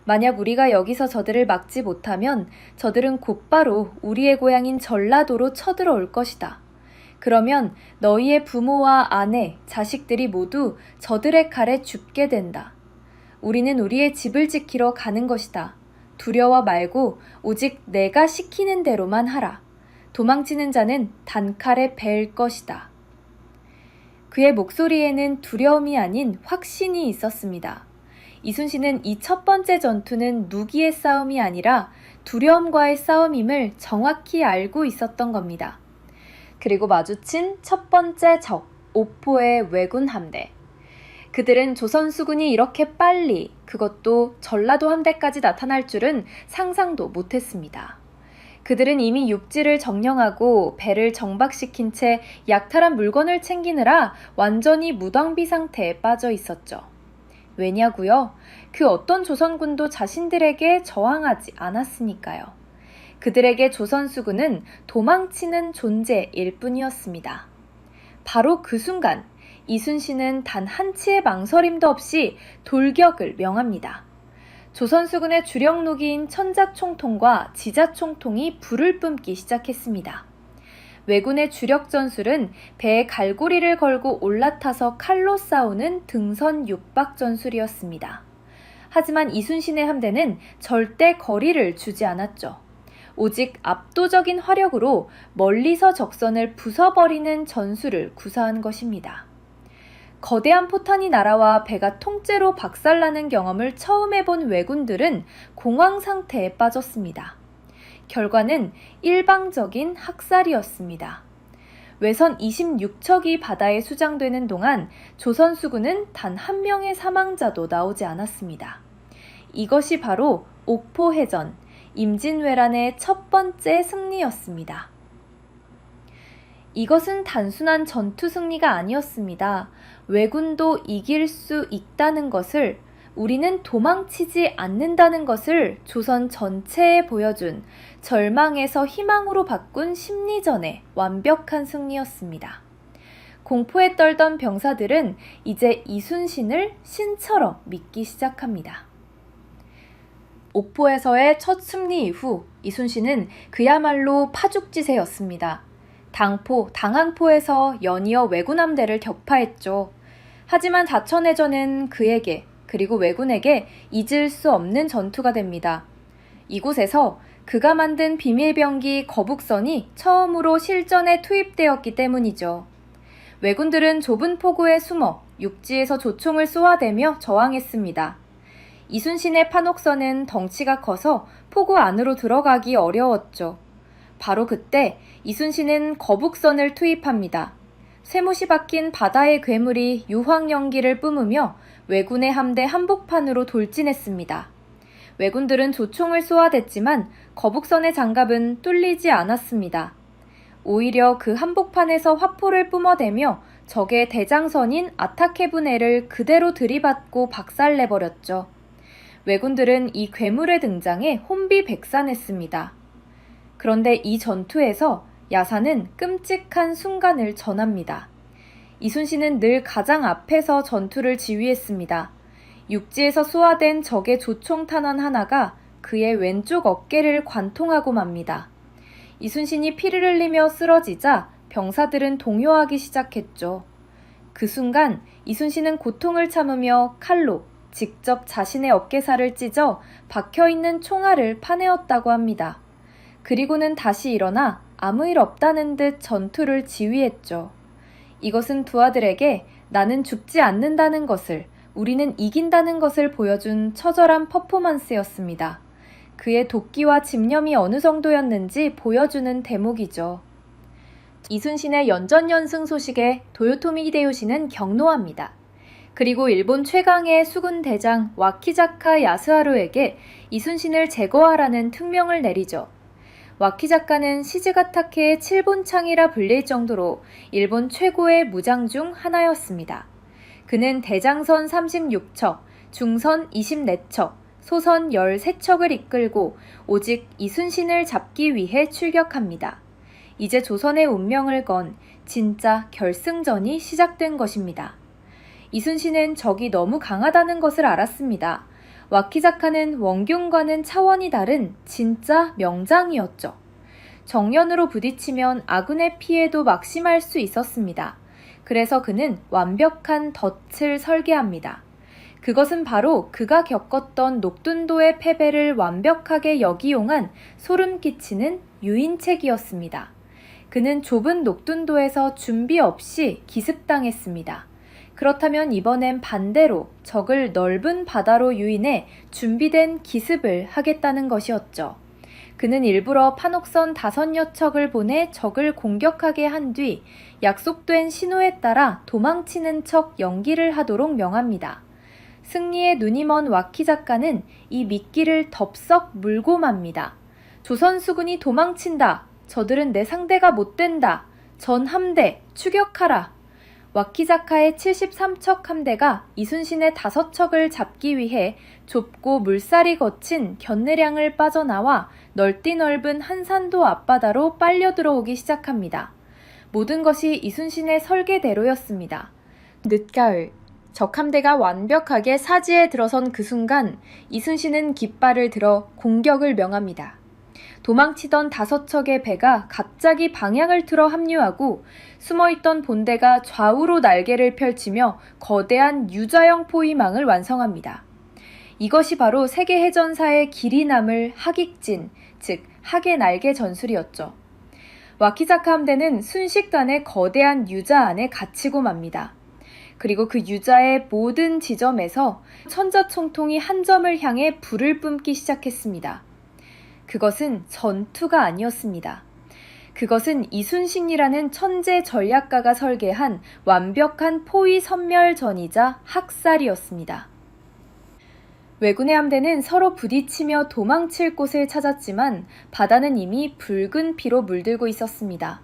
만약 우리가 여기서 저들을 막지 못하면 저들은 곧바로 우리의 고향인 전라도로 쳐들어올 것이다. 그러면 너희의 부모와 아내, 자식들이 모두 저들의 칼에 죽게 된다. 우리는 우리의 집을 지키러 가는 것이다. 두려워 말고 오직 내가 시키는 대로만 하라. 도망치는 자는 단칼에 벨 것이다. 그의 목소리에는 두려움이 아닌 확신이 있었습니다. 이순신은 이 첫 번째 전투는 누기의 싸움이 아니라 두려움과의 싸움임을 정확히 알고 있었던 겁니다. 그리고 마주친 첫 번째 적, 옥포의 왜군 함대. 그들은 조선 수군이 이렇게 빨리, 그것도 전라도 함대까지 나타날 줄은 상상도 못했습니다. 그들은 이미 육지를 정령하고 배를 정박시킨 채 약탈한 물건을 챙기느라 완전히 무방비 상태에 빠져 있었죠. 왜냐고요? 그 어떤 조선군도 자신들에게 저항하지 않았으니까요. 그들에게 조선 수군은 도망치는 존재일 뿐이었습니다. 바로 그 순간 이순신은 단 한치의 망설임도 없이 돌격을 명합니다. 조선 수군의 주력 무기인 천자총통과 지자총통이 불을 뿜기 시작했습니다. 왜군의 주력 전술은 배에 갈고리를 걸고 올라타서 칼로 싸우는 등선 육박 전술이었습니다. 하지만 이순신의 함대는 절대 거리를 주지 않았죠. 오직 압도적인 화력으로 멀리서 적선을 부숴버리는 전술을 구사한 것입니다. 거대한 포탄이 날아와 배가 통째로 박살나는 경험을 처음 해본 왜군들은 공황 상태에 빠졌습니다. 결과는 일방적인 학살이었습니다. 외선 26척이 바다에 수장되는 동안 조선 수군은 단 한 명의 사망자도 나오지 않았습니다. 이것이 바로 옥포해전, 임진왜란의 첫 번째 승리였습니다. 이것은 단순한 전투 승리가 아니었습니다. 왜군도 이길 수 있다는 것을, 우리는 도망치지 않는다는 것을 조선 전체에 보여준 절망에서 희망으로 바꾼 심리전의 완벽한 승리였습니다. 공포에 떨던 병사들은 이제 이순신을 신처럼 믿기 시작합니다. 옥포에서의 첫 승리 이후 이순신은 그야말로 파죽지세였습니다. 당포, 당항포에서 연이어 왜군 함대를 격파했죠. 하지만 자천해전은 그에게, 그리고 왜군에게 잊을 수 없는 전투가 됩니다. 이곳에서 그가 만든 비밀병기 거북선이 처음으로 실전에 투입되었기 때문이죠. 왜군들은 좁은 포구에 숨어 육지에서 조총을 쏘아대며 저항했습니다. 이순신의 판옥선은 덩치가 커서 포구 안으로 들어가기 어려웠죠. 바로 그때 이순신은 거북선을 투입합니다. 쇠못이 박힌 바다의 괴물이 유황연기를 뿜으며 왜군의 함대 한복판으로 돌진했습니다. 왜군들은 조총을 쏘아댔지만 거북선의 장갑은 뚫리지 않았습니다. 오히려 그 한복판에서 화포를 뿜어대며 적의 대장선인 아타케분해를 그대로 들이받고 박살내버렸죠. 왜군들은 이 괴물의 등장에 혼비백산했습니다. 그런데 이 전투에서 야사는 끔찍한 순간을 전합니다. 이순신은 늘 가장 앞에서 전투를 지휘했습니다. 육지에서 쏘아댄 적의 조총탄환 하나가 그의 왼쪽 어깨를 관통하고 맙니다. 이순신이 피를 흘리며 쓰러지자 병사들은 동요하기 시작했죠. 그 순간 이순신은 고통을 참으며 칼로 직접 자신의 어깨살을 찢어 박혀있는 총알을 파내었다고 합니다. 그리고는 다시 일어나 아무 일 없다는 듯 전투를 지휘했죠. 이것은 두 아들에게 나는 죽지 않는다는 것을, 우리는 이긴다는 것을 보여준 처절한 퍼포먼스였습니다. 그의 도끼와 집념이 어느 정도였는지 보여주는 대목이죠. 이순신의 연전연승 소식에 도요토미 히데요시는 격노합니다. 그리고 일본 최강의 수군 대장 와키자카 야스하루에게 이순신을 제거하라는 특명을 내리죠. 와키자카는 시즈가타케의 7본창이라 불릴 정도로 일본 최고의 무장 중 하나였습니다. 그는 대장선 36척, 중선 24척, 소선 13척을 이끌고 오직 이순신을 잡기 위해 출격합니다. 이제 조선의 운명을 건 진짜 결승전이 시작된 것입니다. 이순신은 적이 너무 강하다는 것을 알았습니다. 와키자카는 원균과는 차원이 다른 진짜 명장이었죠. 정면으로 부딪히면 아군의 피해도 막심할 수 있었습니다. 그래서 그는 완벽한 덫을 설계합니다. 그것은 바로 그가 겪었던 녹둔도의 패배를 완벽하게 역이용한 소름 끼치는 유인책이었습니다. 그는 좁은 녹둔도에서 준비 없이 기습당했습니다. 그렇다면 이번엔 반대로 적을 넓은 바다로 유인해 준비된 기습을 하겠다는 것이었죠. 그는 일부러 판옥선 5여 척을 보내 적을 공격하게 한 뒤 약속된 신호에 따라 도망치는 척 연기를 하도록 명합니다. 승리에 눈이 먼 와키자카는 이 미끼를 덥석 물고 맙니다. 조선 수군이 도망친다. 저들은 내 상대가 못 된다. 전 함대 추격하라. 와키자카의 73척 함대가 이순신의 5척을 잡기 위해 좁고 물살이 거친 견내량을 빠져나와 넓디 넓은 한산도 앞바다로 빨려 들어오기 시작합니다. 모든 것이 이순신의 설계대로였습니다. 늦가을, 적 함대가 완벽하게 사지에 들어선 그 순간 이순신은 깃발을 들어 공격을 명합니다. 도망치던 5척의 배가 갑자기 방향을 틀어 합류하고 숨어있던 본대가 좌우로 날개를 펼치며 거대한 유자형 포위망을 완성합니다. 이것이 바로 세계해전사의 길이 남을 하객진, 즉 하계 날개 전술이었죠. 와키자카 함대는 순식간에 거대한 유자 안에 갇히고 맙니다. 그리고 그 유자의 모든 지점에서 천자총통이 한 점을 향해 불을 뿜기 시작했습니다. 그것은 전투가 아니었습니다. 그것은 이순신이라는 천재 전략가가 설계한 완벽한 포위 섬멸전이자 학살이었습니다. 왜군의 함대는 서로 부딪히며 도망칠 곳을 찾았지만 바다는 이미 붉은 피로 물들고 있었습니다.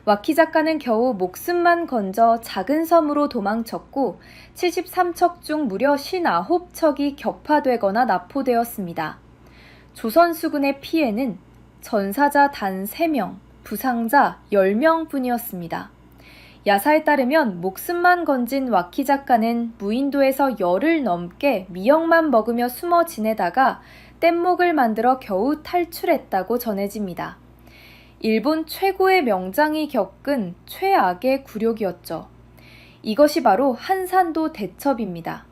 와키자카는 겨우 목숨만 건져 작은 섬으로 도망쳤고 73척 중 무려 59척이 격파되거나 납포되었습니다. 조선 수군의 피해는 전사자 단 3명, 부상자 10명 뿐이었습니다. 야사에 따르면 목숨만 건진 와키자카는 무인도에서 열흘 넘게 미역만 먹으며 숨어 지내다가 뗏목을 만들어 겨우 탈출했다고 전해집니다. 일본 최고의 명장이 겪은 최악의 굴욕이었죠. 이것이 바로 한산도 대첩입니다.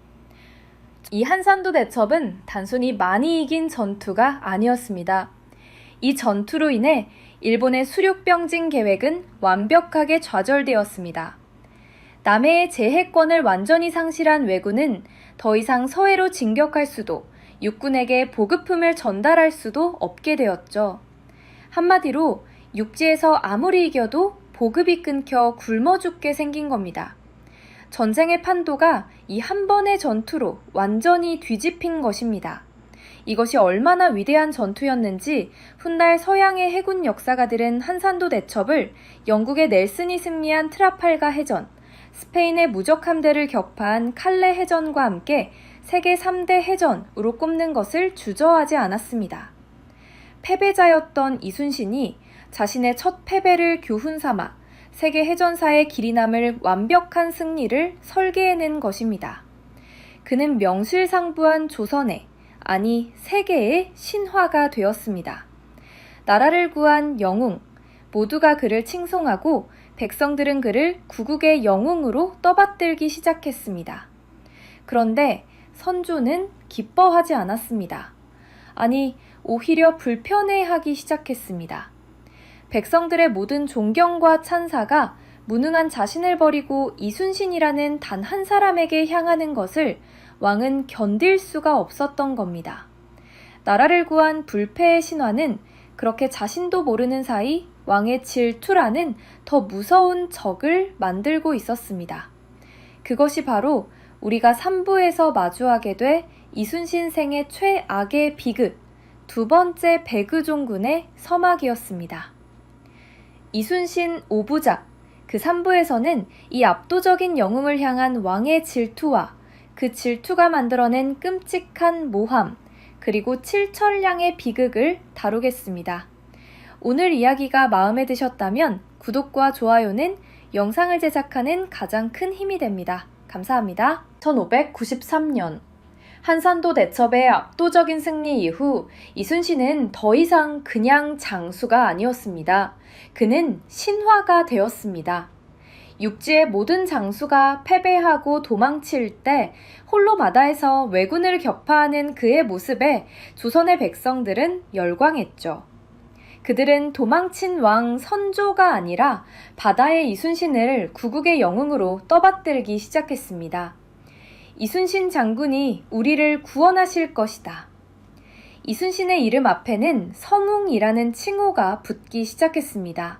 이 한산도 대첩은 단순히 많이 이긴 전투가 아니었습니다. 이 전투로 인해 일본의 수륙병진 계획은 완벽하게 좌절되었습니다. 남해의 제해권을 완전히 상실한 왜군은 더 이상 서해로 진격할 수도 육군에게 보급품을 전달할 수도 없게 되었죠. 한마디로 육지에서 아무리 이겨도 보급이 끊겨 굶어 죽게 생긴 겁니다. 전쟁의 판도가 이 한 번의 전투로 완전히 뒤집힌 것입니다. 이것이 얼마나 위대한 전투였는지 훗날 서양의 해군 역사가들은 한산도 대첩을 영국의 넬슨이 승리한 트라팔가 해전, 스페인의 무적함대를 격파한 칼레 해전과 함께 세계 3대 해전으로 꼽는 것을 주저하지 않았습니다. 패배자였던 이순신이 자신의 첫 패배를 교훈 삼아 세계 해전사의 길이 남을 완벽한 승리를 설계해낸 것입니다. 그는 명실상부한 조선의, 아니 세계의 신화가 되었습니다. 나라를 구한 영웅, 모두가 그를 칭송하고 백성들은 그를 구국의 영웅으로 떠받들기 시작했습니다. 그런데 선조는 기뻐하지 않았습니다. 아니, 오히려 불편해하기 시작했습니다. 백성들의 모든 존경과 찬사가 무능한 자신을 버리고 이순신이라는 단 한 사람에게 향하는 것을 왕은 견딜 수가 없었던 겁니다. 나라를 구한 불패의 신화는 그렇게 자신도 모르는 사이 왕의 질투라는 더 무서운 적을 만들고 있었습니다. 그것이 바로 우리가 3부에서 마주하게 돼 이순신 생의 최악의 비극, 두 번째 백의종군의 서막이었습니다. 이순신 5부작, 그 3부에서는 이 압도적인 영웅을 향한 왕의 질투와 그 질투가 만들어낸 끔찍한 모함, 그리고 칠천량의 비극을 다루겠습니다. 오늘 이야기가 마음에 드셨다면 구독과 좋아요는 영상을 제작하는 가장 큰 힘이 됩니다. 감사합니다. 1593년 한산도 대첩의 압도적인 승리 이후 이순신은 더 이상 그냥 장수가 아니었습니다. 그는 신화가 되었습니다. 육지의 모든 장수가 패배하고 도망칠 때 홀로 바다에서 왜군을 격파하는 그의 모습에 조선의 백성들은 열광했죠. 그들은 도망친 왕 선조가 아니라 바다의 이순신을 구국의 영웅으로 떠받들기 시작했습니다. 이순신 장군이 우리를 구원하실 것이다. 이순신의 이름 앞에는 성웅이라는 칭호가 붙기 시작했습니다.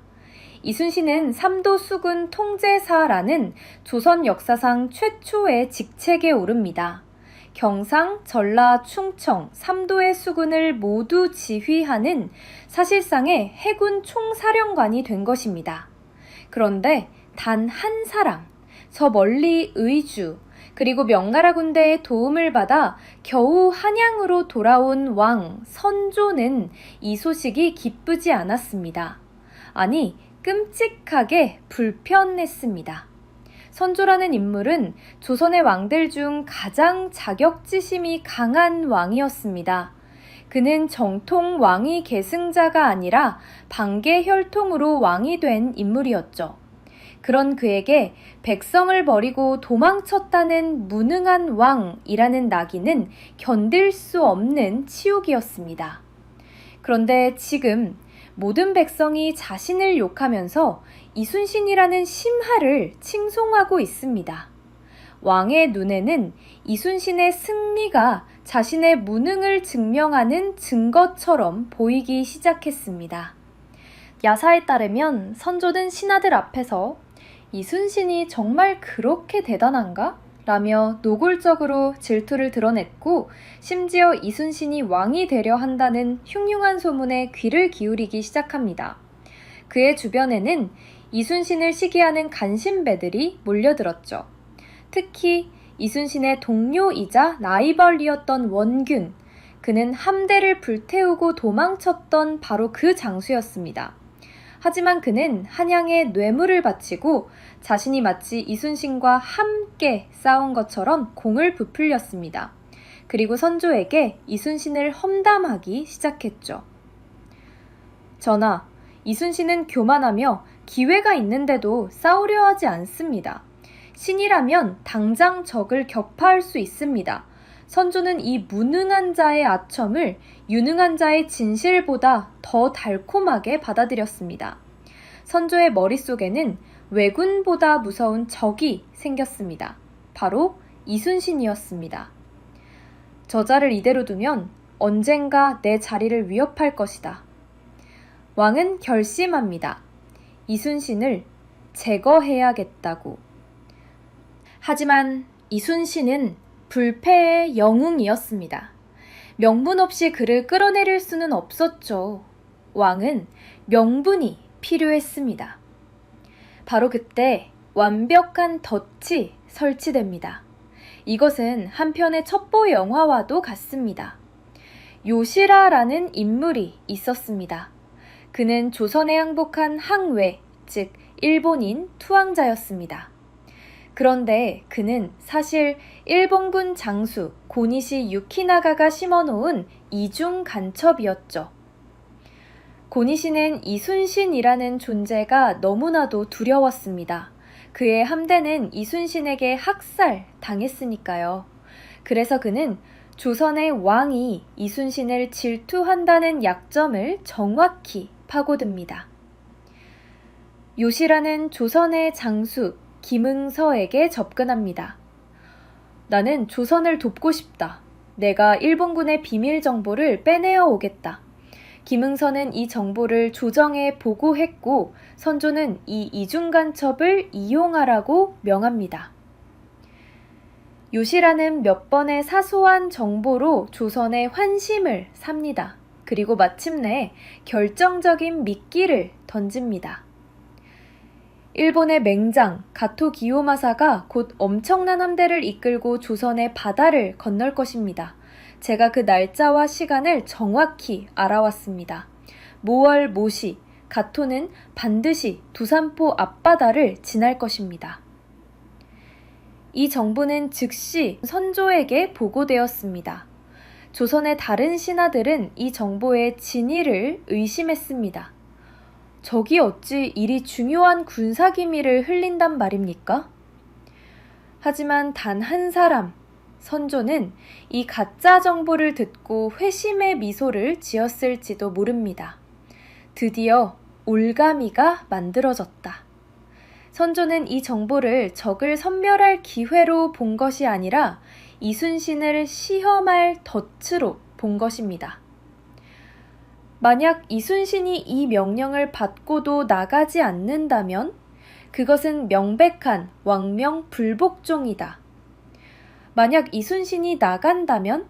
이순신은 삼도 수군 통제사라는 조선 역사상 최초의 직책에 오릅니다. 경상, 전라, 충청, 삼도의 수군을 모두 지휘하는 사실상의 해군 총사령관이 된 것입니다. 그런데 단 한 사람, 저 멀리 의주, 그리고 명나라 군대의 도움을 받아 겨우 한양으로 돌아온 왕 선조는 이 소식이 기쁘지 않았습니다. 아니, 끔찍하게 불편했습니다. 선조라는 인물은 조선의 왕들 중 가장 자격지심이 강한 왕이었습니다. 그는 정통 왕위 계승자가 아니라 반개 혈통으로 왕이 된 인물이었죠. 그런 그에게 백성을 버리고 도망쳤다는 무능한 왕이라는 낙인은 견딜 수 없는 치욕이었습니다. 그런데 지금 모든 백성이 자신을 욕하면서 이순신이라는 심하를 칭송하고 있습니다. 왕의 눈에는 이순신의 승리가 자신의 무능을 증명하는 증거처럼 보이기 시작했습니다. 야사에 따르면 선조는 신하들 앞에서 이순신이 정말 그렇게 대단한가? 라며 노골적으로 질투를 드러냈고 심지어 이순신이 왕이 되려 한다는 흉흉한 소문에 귀를 기울이기 시작합니다. 그의 주변에는 이순신을 시기하는 간신배들이 몰려들었죠. 특히 이순신의 동료이자 라이벌이었던 원균, 그는 함대를 불태우고 도망쳤던 바로 그 장수였습니다. 하지만 그는 한양에 뇌물을 바치고 자신이 마치 이순신과 함께 싸운 것처럼 공을 부풀렸습니다. 그리고 선조에게 이순신을 험담하기 시작했죠. 전하, 이순신은 교만하며 기회가 있는데도 싸우려 하지 않습니다. 신이라면 당장 적을 격파할 수 있습니다. 선조는 이 무능한 자의 아첨을 유능한 자의 진실보다 더 달콤하게 받아들였습니다. 선조의 머릿속에는 왜군보다 무서운 적이 생겼습니다. 바로 이순신이었습니다. 저자를 이대로 두면 언젠가 내 자리를 위협할 것이다. 왕은 결심합니다. 이순신을 제거해야겠다고. 하지만 이순신은 불패의 영웅이었습니다. 명분 없이 그를 끌어내릴 수는 없었죠. 왕은 명분이 필요했습니다. 바로 그때 완벽한 덫이 설치됩니다. 이것은 한편의 첩보 영화와도 같습니다. 요시라라는 인물이 있었습니다. 그는 조선에 항복한 항외, 즉 일본인 투항자였습니다. 그런데 그는 사실 일본군 장수 고니시 유키나가가 심어놓은 이중 간첩이었죠. 고니시는 이순신이라는 존재가 너무나도 두려웠습니다. 그의 함대는 이순신에게 학살 당했으니까요. 그래서 그는 조선의 왕이 이순신을 질투한다는 약점을 정확히 파고듭니다. 요시라는 조선의 장수 김응서에게 접근합니다. 나는 조선을 돕고 싶다. 내가 일본군의 비밀 정보를 빼내어 오겠다. 김응서는 이 정보를 조정에 보고했고 선조는 이 이중간첩을 이용하라고 명합니다. 요시라는 몇 번의 사소한 정보로 조선의 환심을 삽니다. 그리고 마침내 결정적인 미끼를 던집니다. 일본의 맹장 가토 기요마사가 곧 엄청난 함대를 이끌고 조선의 바다를 건널 것입니다. 제가 그 날짜와 시간을 정확히 알아왔습니다. 모월 모시, 가토는 반드시 두산포 앞바다를 지날 것입니다. 이 정보는 즉시 선조에게 보고되었습니다. 조선의 다른 신하들은 이 정보의 진위를 의심했습니다. 적이 어찌 이리 중요한 군사기밀을 흘린단 말입니까? 하지만 단 한 사람, 선조는 이 가짜 정보를 듣고 회심의 미소를 지었을지도 모릅니다. 드디어 올가미가 만들어졌다. 선조는 이 정보를 적을 섬멸할 기회로 본 것이 아니라 이순신을 시험할 덫으로 본 것입니다. 만약 이순신이 이 명령을 받고도 나가지 않는다면 그것은 명백한 왕명 불복종이다. 만약 이순신이 나간다면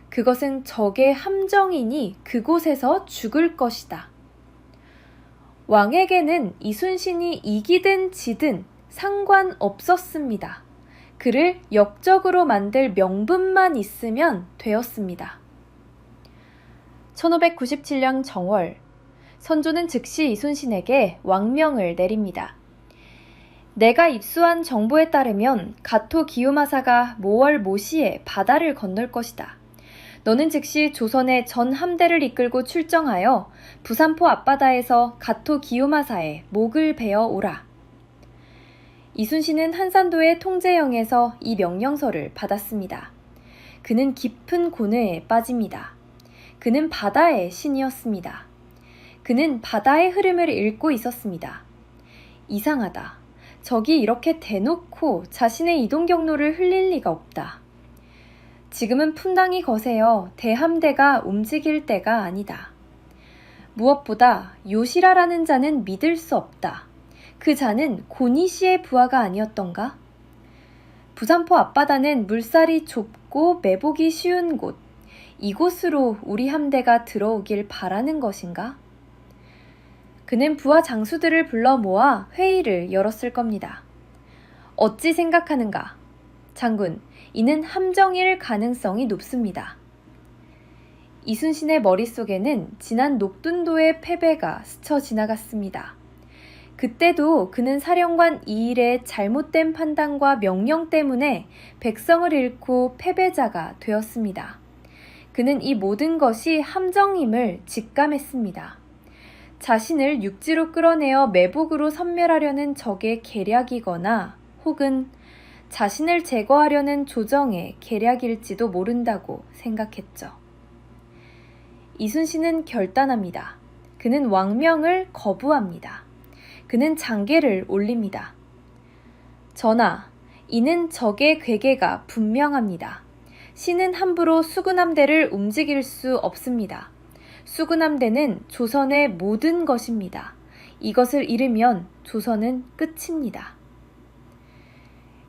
그것은 적의 함정이니 그곳에서 죽을 것이다. 왕에게는 이순신이 이기든 지든 상관없었습니다. 그를 역적으로 만들 명분만 있으면 되었습니다. 1597년 정월, 선조는 즉시 이순신에게 왕명을 내립니다. 내가 입수한 정보에 따르면 가토 기요마사가 모월 모시에 바다를 건널 것이다. 너는 즉시 조선의 전 함대를 이끌고 출정하여 부산포 앞바다에서 가토 기요마사의 목을 베어 오라. 이순신은 한산도의 통제영에서 이 명령서를 받았습니다. 그는 깊은 고뇌에 빠집니다. 그는 바다의 신이었습니다. 그는 바다의 흐름을 읽고 있었습니다. 이상하다. 적이 이렇게 대놓고 자신의 이동 경로를 흘릴 리가 없다. 지금은 풍랑이 거세어 대함대가 움직일 때가 아니다. 무엇보다 요시라라는 자는 믿을 수 없다. 그 자는 고니시의 부하가 아니었던가? 부산포 앞바다는 물살이 좁고 매복이 쉬운 곳. 이곳으로 우리 함대가 들어오길 바라는 것인가? 그는 부하 장수들을 불러 모아 회의를 열었을 겁니다. 어찌 생각하는가? 장군, 이는 함정일 가능성이 높습니다. 이순신의 머릿속에는 지난 녹둔도의 패배가 스쳐 지나갔습니다. 그때도 그는 사령관 이일의 잘못된 판단과 명령 때문에 백성을 잃고 패배자가 되었습니다. 그는 이 모든 것이 함정임을 직감했습니다. 자신을 육지로 끌어내어 매복으로 섬멸하려는 적의 계략이거나 혹은 자신을 제거하려는 조정의 계략일지도 모른다고 생각했죠. 이순신은 결단합니다. 그는 왕명을 거부합니다. 그는 장계를 올립니다. 전하, 이는 적의 괴계가 분명합니다. 신은 함부로 수군함대를 움직일 수 없습니다. 수군함대는 조선의 모든 것입니다. 이것을 잃으면 조선은 끝입니다.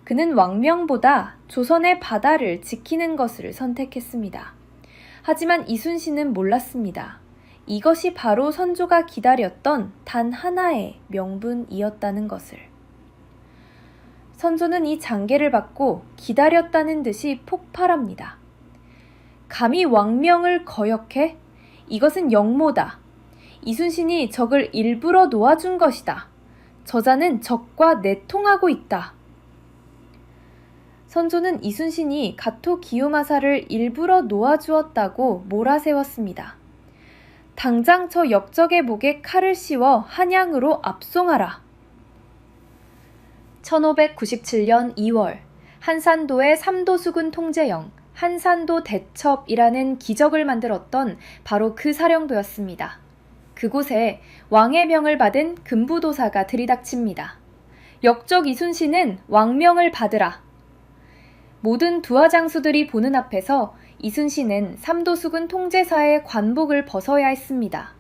그는 왕명보다 조선의 바다를 지키는 것을 선택했습니다. 하지만 이순신은 몰랐습니다. 이것이 바로 선조가 기다렸던 단 하나의 명분이었다는 것을. 선조는 이 장계를 받고 기다렸다는 듯이 폭발합니다. 감히 왕명을 거역해? 이것은 역모다. 이순신이 적을 일부러 놓아준 것이다. 저자는 적과 내통하고 있다. 선조는 이순신이 가토 기요마사를 일부러 놓아주었다고 몰아세웠습니다. 당장 저 역적의 목에 칼을 씌워 한양으로 압송하라. 1597년 2월 한산도의 삼도수군 통제영, 한산도 대첩이라는 기적을 만들었던 바로 그 사령도였습니다. 그곳에 왕의 명을 받은 금부도사가 들이닥칩니다. 역적 이순신은 왕명을 받으라. 모든 두하장수들이 보는 앞에서 이순신은 삼도수군 통제사의 관복을 벗어야 했습니다.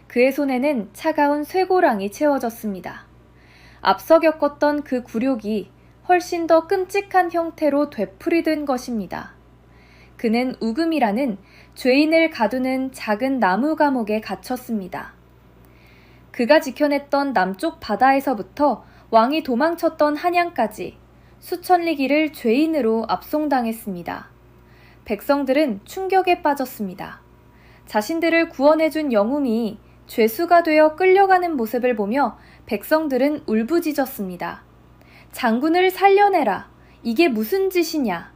그의 손에는 차가운 쇠고랑이 채워졌습니다. 앞서 겪었던 그 굴욕이 훨씬 더 끔찍한 형태로 되풀이된 것입니다. 그는 우금이라는 죄인을 가두는 작은 나무 감옥에 갇혔습니다. 그가 지켜냈던 남쪽 바다에서부터 왕이 도망쳤던 한양까지 수천 리 길을 죄인으로 압송당했습니다. 백성들은 충격에 빠졌습니다. 자신들을 구원해준 영웅이 죄수가 되어 끌려가는 모습을 보며 백성들은 울부짖었습니다. 장군을 살려내라. 이게 무슨 짓이냐.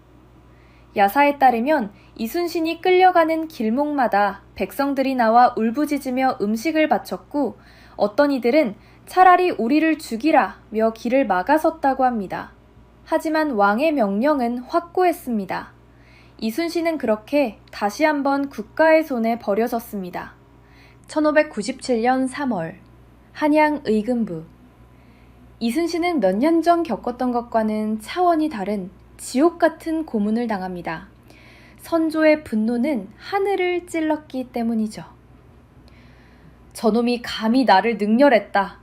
야사에 따르면 이순신이 끌려가는 길목마다 백성들이 나와 울부짖으며 음식을 바쳤고 어떤 이들은 차라리 우리를 죽이라며 길을 막아섰다고 합니다. 하지만 왕의 명령은 확고했습니다. 이순신은 그렇게 다시 한번 국가의 손에 버려졌습니다. 1597년 3월 한양 의금부. 이순신은 몇 년 전 겪었던 것과는 차원이 다른 지옥 같은 고문을 당합니다. 선조의 분노는 하늘을 찔렀기 때문이죠. 저놈이 감히 나를 능멸했다.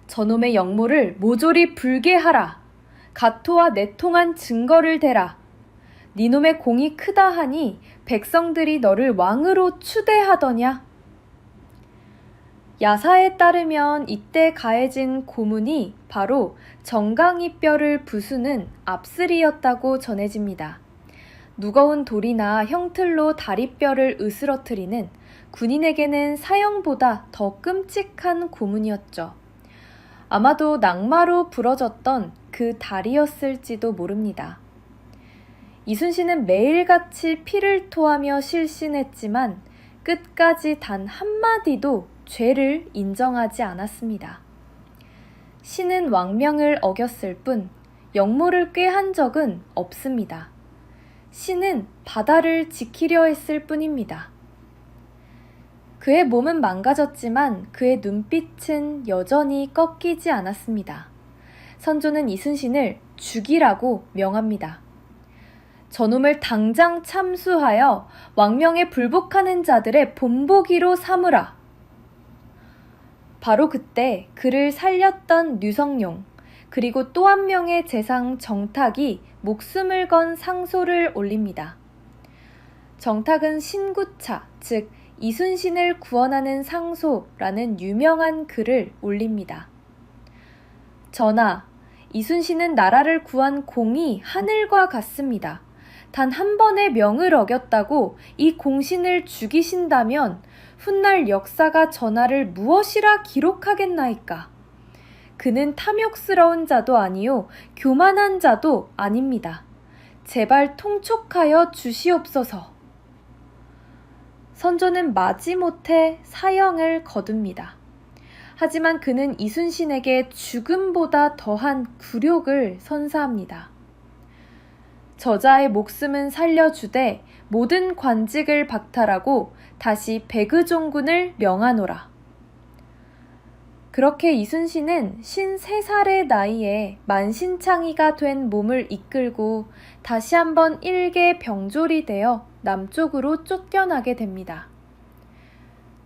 저놈의 역모를 모조리 불게 하라. 가토와 내통한 증거를 대라. 니놈의 공이 크다 하니 백성들이 너를 왕으로 추대하더냐. 야사에 따르면 이때 가해진 고문이 바로 정강이 뼈를 부수는 압슬이었다고 전해집니다. 무거운 돌이나 형틀로 다리뼈를 으스러뜨리는 군인에게는 사형보다 더 끔찍한 고문이었죠. 아마도 낙마로 부러졌던 그 다리였을지도 모릅니다. 이순신은 매일같이 피를 토하며 실신했지만 끝까지 단 한마디도 죄를 인정하지 않았습니다. 신은 왕명을 어겼을 뿐 역모를 꾀한 적은 없습니다. 신은 바다를 지키려 했을 뿐입니다. 그의 몸은 망가졌지만 그의 눈빛은 여전히 꺾이지 않았습니다. 선조는 이순신을 죽이라고 명합니다. 저놈을 당장 참수하여 왕명에 불복하는 자들의 본보기로 삼으라. 바로 그때 그를 살렸던 류성룡, 그리고 또 한 명의 재상 정탁이 목숨을 건 상소를 올립니다. 정탁은 신구차, 즉 이순신을 구원하는 상소라는 유명한 글을 올립니다. 전하, 이순신은 나라를 구한 공이 하늘과 같습니다. 단 한 번의 명을 어겼다고 이 공신을 죽이신다면 훗날 역사가 전하를 무엇이라 기록하겠나이까. 그는 탐욕스러운 자도 아니요 교만한 자도 아닙니다. 제발 통촉하여 주시옵소서. 선조는 마지못해 사형을 거둡니다. 하지만 그는 이순신에게 죽음보다 더한 굴욕을 선사합니다. 저자의 목숨은 살려주되 모든 관직을 박탈하고 다시 백의종군을 명하노라. 그렇게 이순신은 53살의 나이에 만신창이가 된 몸을 이끌고 다시 한번 일개 병졸이 되어 남쪽으로 쫓겨나게 됩니다.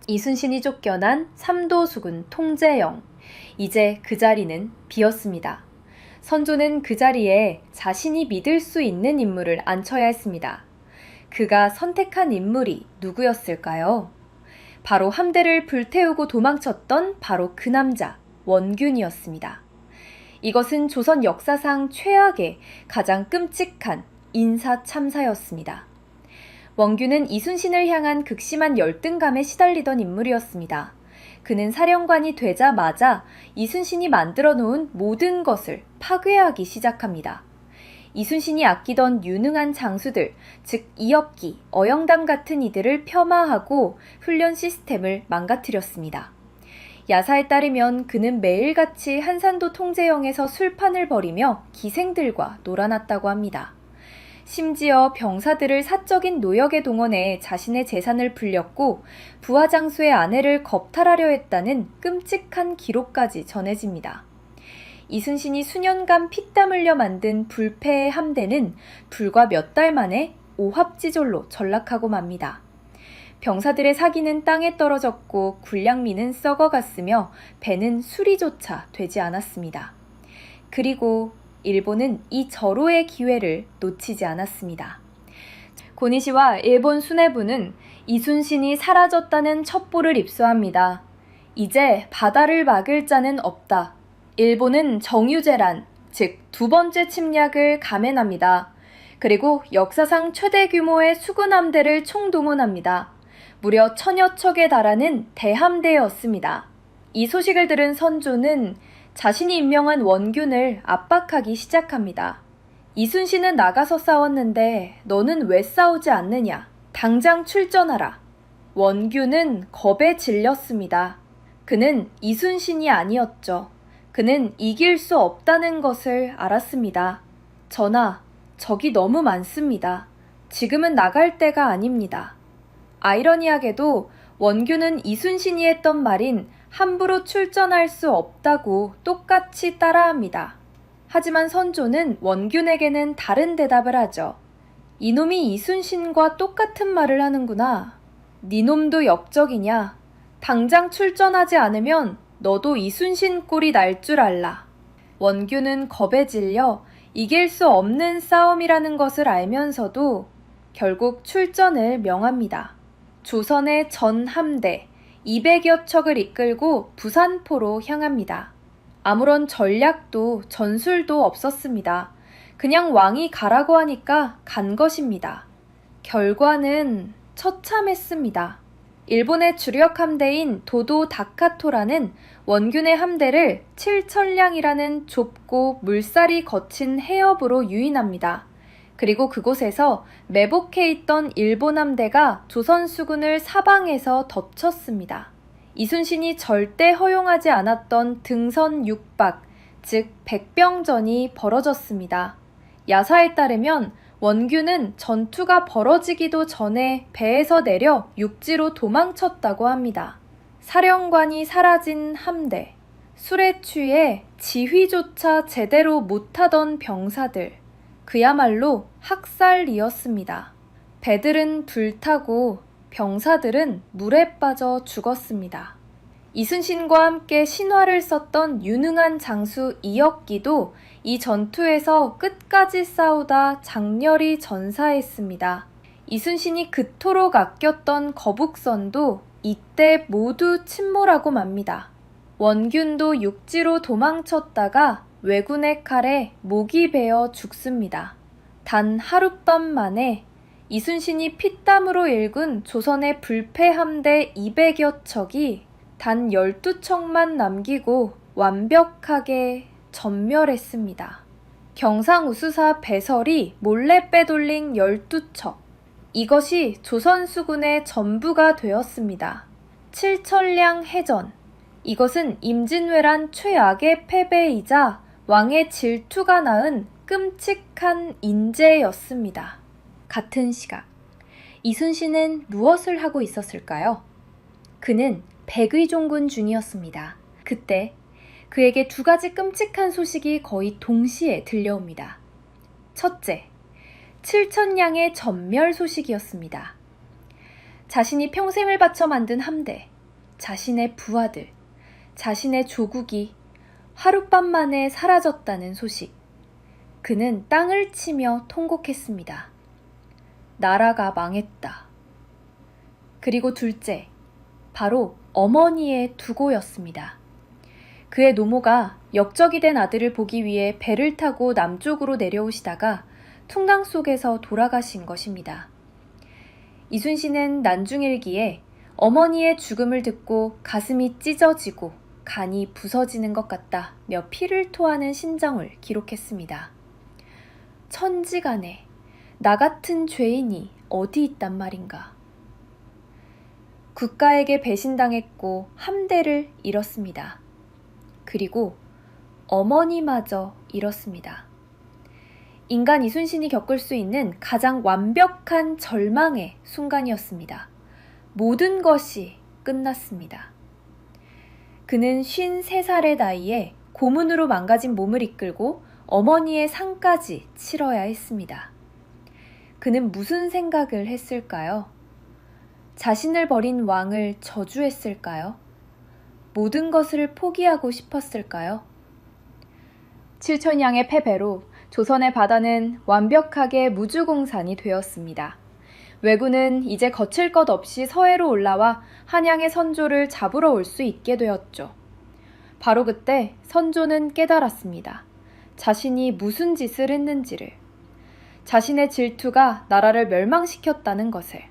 이순신이 쫓겨난 삼도수군 통제영. 이제 그 자리는 비었습니다. 선조는 그 자리에 자신이 믿을 수 있는 인물을 앉혀야 했습니다. 그가 선택한 인물이 누구였을까요? 바로 함대를 불태우고 도망쳤던 바로 그 남자, 원균이었습니다. 이것은 조선 역사상 최악의 가장 끔찍한 인사 참사였습니다. 원균은 이순신을 향한 극심한 열등감에 시달리던 인물이었습니다. 그는 사령관이 되자마자 이순신이 만들어 놓은 모든 것을 파괴하기 시작합니다. 이순신이 아끼던 유능한 장수들, 즉 이업기, 어영담 같은 이들을 폄하하고 훈련 시스템을 망가뜨렸습니다. 야사에 따르면 그는 매일같이 한산도 통제영에서 술판을 벌이며 기생들과 놀아났다고 합니다. 심지어 병사들을 사적인 노역에 동원해 자신의 재산을 불렸고 부하장수의 아내를 겁탈하려 했다는 끔찍한 기록까지 전해집니다. 이순신이 수년간 피땀 흘려 만든 불패의 함대는 불과 몇 달 만에 오합지졸로 전락하고 맙니다. 병사들의 사기는 땅에 떨어졌고 군량미는 썩어갔으며 배는 수리조차 되지 않았습니다. 그리고 일본은 이 절호의 기회를 놓치지 않았습니다. 고니시와 일본 수뇌부는 이순신이 사라졌다는 첩보를 입수합니다. 이제 바다를 막을 자는 없다. 일본은 정유재란, 즉 두 번째 침략을 감행합니다. 그리고 역사상 최대 규모의 수군함대를 총동원합니다. 무려 1000여 척에 달하는 대함대였습니다. 이 소식을 들은 선조는 자신이 임명한 원균을 압박하기 시작합니다. 이순신은 나가서 싸웠는데 너는 왜 싸우지 않느냐? 당장 출전하라. 원균은 겁에 질렸습니다. 그는 이순신이 아니었죠. 그는 이길 수 없다는 것을 알았습니다. 전하, 적이 너무 많습니다. 지금은 나갈 때가 아닙니다. 아이러니하게도 원균은 이순신이 했던 말인 함부로 출전할 수 없다고 똑같이 따라합니다. 하지만 선조는 원균에게는 다른 대답을 하죠. 이놈이 이순신과 똑같은 말을 하는구나. 니놈도 역적이냐? 당장 출전하지 않으면 너도 이순신 꼴이 날 줄 알라. 원균은 겁에 질려 이길 수 없는 싸움이라는 것을 알면서도 결국 출전을 명합니다. 조선의 전 함대 200여 척을 이끌고 부산포로 향합니다. 아무런 전략도 전술도 없었습니다. 그냥 왕이 가라고 하니까 간 것입니다. 결과는 처참했습니다. 일본의 주력 함대인 도도 다카토라는 원균의 함대를 칠천량이라는 좁고 물살이 거친 해협으로 유인합니다. 그리고 그곳에서 매복해 있던 일본 함대가 조선 수군을 사방에서 덮쳤습니다. 이순신이 절대 허용하지 않았던 등선 육박, 즉 백병전이 벌어졌습니다. 야사에 따르면 원균은 전투가 벌어지기도 전에 배에서 내려 육지로 도망쳤다고 합니다. 사령관이 사라진 함대, 술에 취해 지휘조차 제대로 못하던 병사들, 그야말로 학살이었습니다. 배들은 불타고 병사들은 물에 빠져 죽었습니다. 이순신과 함께 신화를 썼던 유능한 장수 이역기도 이 전투에서 끝까지 싸우다 장렬히 전사했습니다. 이순신이 그토록 아꼈던 거북선도 이때 모두 침몰하고 맙니다. 원균도 육지로 도망쳤다가 왜군의 칼에 목이 베어 죽습니다. 단 하룻밤 만에 이순신이 피땀으로 일군 조선의 불패함대 200여 척이 단 12척만 남기고 완벽하게 전멸했습니다. 경상우수사 배설이 몰래 빼돌린 12척. 이것이 조선 수군의 전부가 되었습니다. 칠천량 해전. 이것은 임진왜란 최악의 패배이자 왕의 질투가 낳은 끔찍한 인재였습니다. 같은 시각, 이순신은 무엇을 하고 있었을까요? 그는 백의종군 중이었습니다. 그때 그에게 두 가지 끔찍한 소식이 거의 동시에 들려옵니다. 첫째, 칠천량의 전멸 소식이었습니다. 자신이 평생을 바쳐 만든 함대, 자신의 부하들, 자신의 조국이 하룻밤 만에 사라졌다는 소식. 그는 땅을 치며 통곡했습니다. 나라가 망했다. 그리고 둘째, 바로 어머니의 두고였습니다. 그의 노모가 역적이 된 아들을 보기 위해 배를 타고 남쪽으로 내려오시다가 퉁당 속에서 돌아가신 것입니다. 이순신은 난중일기에 어머니의 죽음을 듣고 가슴이 찢어지고 간이 부서지는 것 같다며 피를 토하는 심정을 기록했습니다. 천지간에 나 같은 죄인이 어디 있단 말인가. 국가에게 배신당했고 함대를 잃었습니다. 그리고 어머니마저 잃었습니다. 인간 이순신이 겪을 수 있는 가장 완벽한 절망의 순간이었습니다. 모든 것이 끝났습니다. 그는 53살의 나이에 고문으로 망가진 몸을 이끌고 어머니의 상까지 치러야 했습니다. 그는 무슨 생각을 했을까요? 자신을 버린 왕을 저주했을까요? 모든 것을 포기하고 싶었을까요? 칠천량의 패배로 조선의 바다는 완벽하게 무주공산이 되었습니다. 왜군은 이제 거칠 것 없이 서해로 올라와 한양의 선조를 잡으러 올 수 있게 되었죠. 바로 그때 선조는 깨달았습니다. 자신이 무슨 짓을 했는지를. 자신의 질투가 나라를 멸망시켰다는 것을.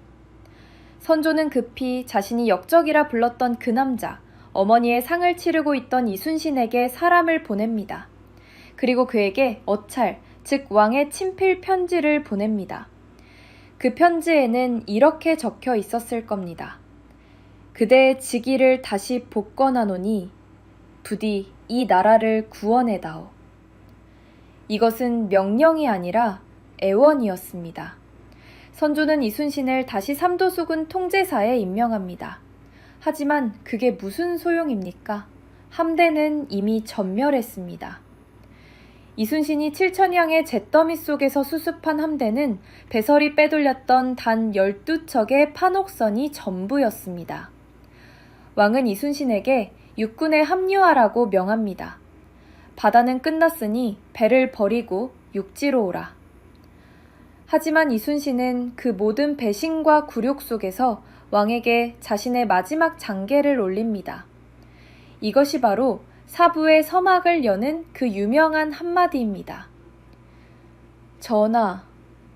선조는 급히 자신이 역적이라 불렀던 그 남자, 어머니의 상을 치르고 있던 이순신에게 사람을 보냅니다. 그리고 그에게 어찰, 즉 왕의 친필 편지를 보냅니다. 그 편지에는 이렇게 적혀 있었을 겁니다. 그대의 직위를 다시 복권하노니 부디 이 나라를 구원해다오. 이것은 명령이 아니라 애원이었습니다. 선조는 이순신을 다시 삼도수군 통제사에 임명합니다. 하지만 그게 무슨 소용입니까? 함대는 이미 전멸했습니다. 이순신이 칠천량의 잿더미 속에서 수습한 함대는 배설이 빼돌렸던 단 12척의 판옥선이 전부였습니다. 왕은 이순신에게 육군에 합류하라고 명합니다. 바다는 끝났으니 배를 버리고 육지로 오라. 하지만 이순신은 그 모든 배신과 굴욕 속에서 왕에게 자신의 마지막 장계를 올립니다. 이것이 바로 사부의 서막을 여는 그 유명한 한마디입니다. 전하,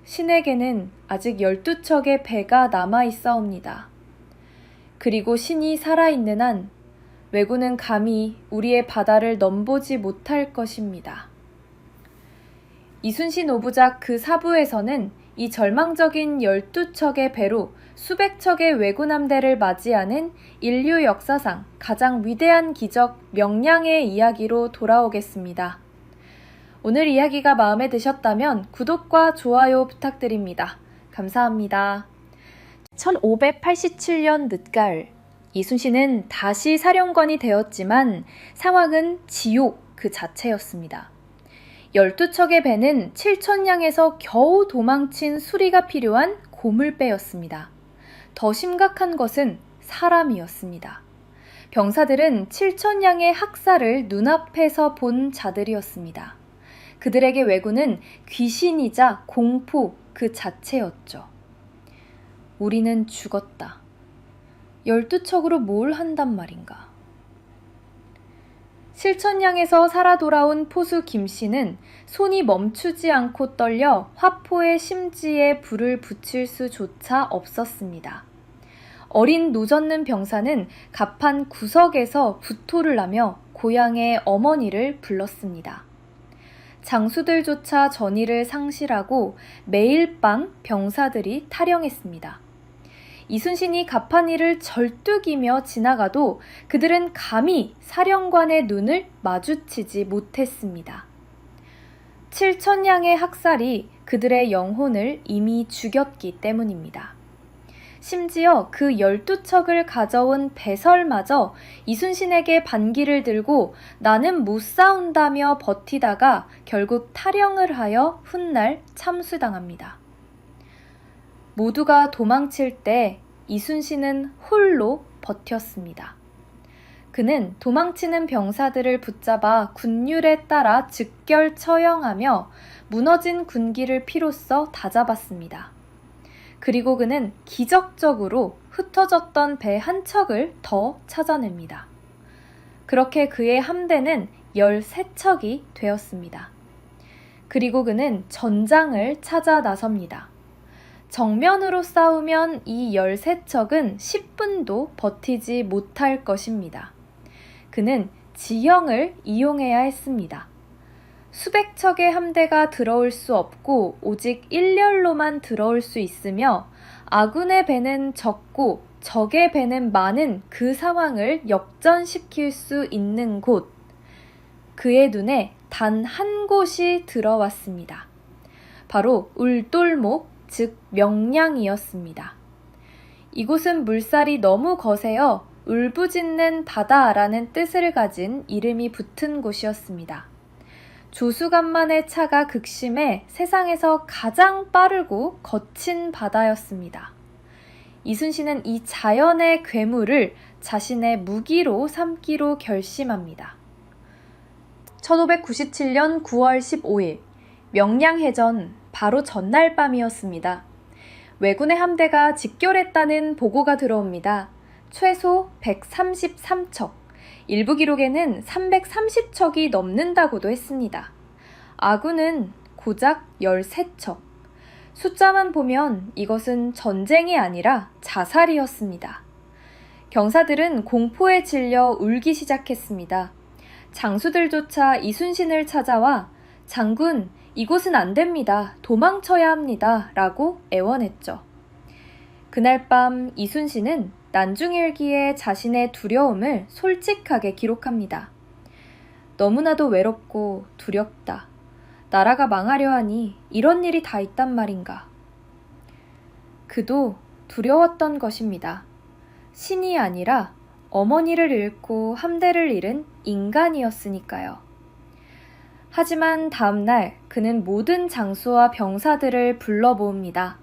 신에게는 아직 12척의 배가 남아있사옵니다. 그리고 신이 살아있는 한 왜군은 감히 우리의 바다를 넘보지 못할 것입니다. 이순신 오부작 그 사부에서는 이 절망적인 12척의 배로 수백 척의 왜군 함대를 맞이하는 인류 역사상 가장 위대한 기적 명량의 이야기로 돌아오겠습니다. 오늘 이야기가 마음에 드셨다면 구독과 좋아요 부탁드립니다. 감사합니다. 1587년 늦가을, 이순신은 다시 사령관이 되었지만 상황은 지옥 그 자체였습니다. 12척의 배는 칠천량에서 겨우 도망친 수리가 필요한 고물배였습니다. 더 심각한 것은 사람이었습니다. 병사들은 칠천량의 학살을 눈앞에서 본 자들이었습니다. 그들에게 왜군은 귀신이자 공포 그 자체였죠. 우리는 죽었다. 12척으로 뭘 한단 말인가. 칠천량에서 살아 돌아온 포수 김씨는 손이 멈추지 않고 떨려 화포의 심지에 불을 붙일 수조차 없었습니다. 어린 노젓는 병사는 갑판 구석에서 구토를 하며 고향의 어머니를 불렀습니다. 장수들조차 전의를 상실하고 매일 밤 병사들이 타령했습니다. 이순신이 갑판이를 절뚝이며 지나가도 그들은 감히 사령관의 눈을 마주치지 못했습니다. 칠천량의 학살이 그들의 영혼을 이미 죽였기 때문입니다. 심지어 그 12척을 가져온 배설마저 이순신에게 반기를 들고 나는 못 싸운다며 버티다가 결국 타령을 하여 훗날 참수당합니다. 모두가 도망칠 때 이순신은 홀로 버텼습니다. 그는 도망치는 병사들을 붙잡아 군율에 따라 즉결 처형하며 무너진 군기를 피로써 다잡았습니다. 그리고 그는 기적적으로 흩어졌던 배 한 척을 더 찾아냅니다. 그렇게 그의 함대는 13척이 되었습니다. 그리고 그는 전장을 찾아 나섭니다. 정면으로 싸우면 이 13척은 10분도 버티지 못할 것입니다. 그는 지형을 이용해야 했습니다. 수백 척의 함대가 들어올 수 없고 오직 일렬로만 들어올 수 있으며 아군의 배는 적고 적의 배는 많은 그 상황을 역전시킬 수 있는 곳. 그의 눈에 단 한 곳이 들어왔습니다. 바로 울돌목, 즉 명량이었습니다. 이곳은 물살이 너무 거세어 울부짖는 바다라는 뜻을 가진 이름이 붙은 곳이었습니다. 조수간만의 차가 극심해 세상에서 가장 빠르고 거친 바다였습니다. 이순신은 이 자연의 괴물을 자신의 무기로 삼기로 결심합니다. 1597년 9월 15일, 명량해전 바로 전날 밤이었습니다. 왜군의 함대가 직결했다는 보고가 들어옵니다. 최소 133척, 일부 기록에는 330척이 넘는다고도 했습니다. 아군은 고작 13척. 숫자만 보면 이것은 전쟁이 아니라 자살이었습니다. 경사들은 공포에 질려 울기 시작했습니다. 장수들조차 이순신을 찾아와 장군, 이곳은 안 됩니다. 도망쳐야 합니다. 라고 애원했죠. 그날 밤 이순신은 난중일기에 자신의 두려움을 솔직하게 기록합니다. 너무나도 외롭고 두렵다. 나라가 망하려 하니 이런 일이 다 있단 말인가. 그도 두려웠던 것입니다. 신이 아니라 어머니를 잃고 함대를 잃은 인간이었으니까요. 하지만 다음날 그는 모든 장수와 병사들을 불러 모읍니다.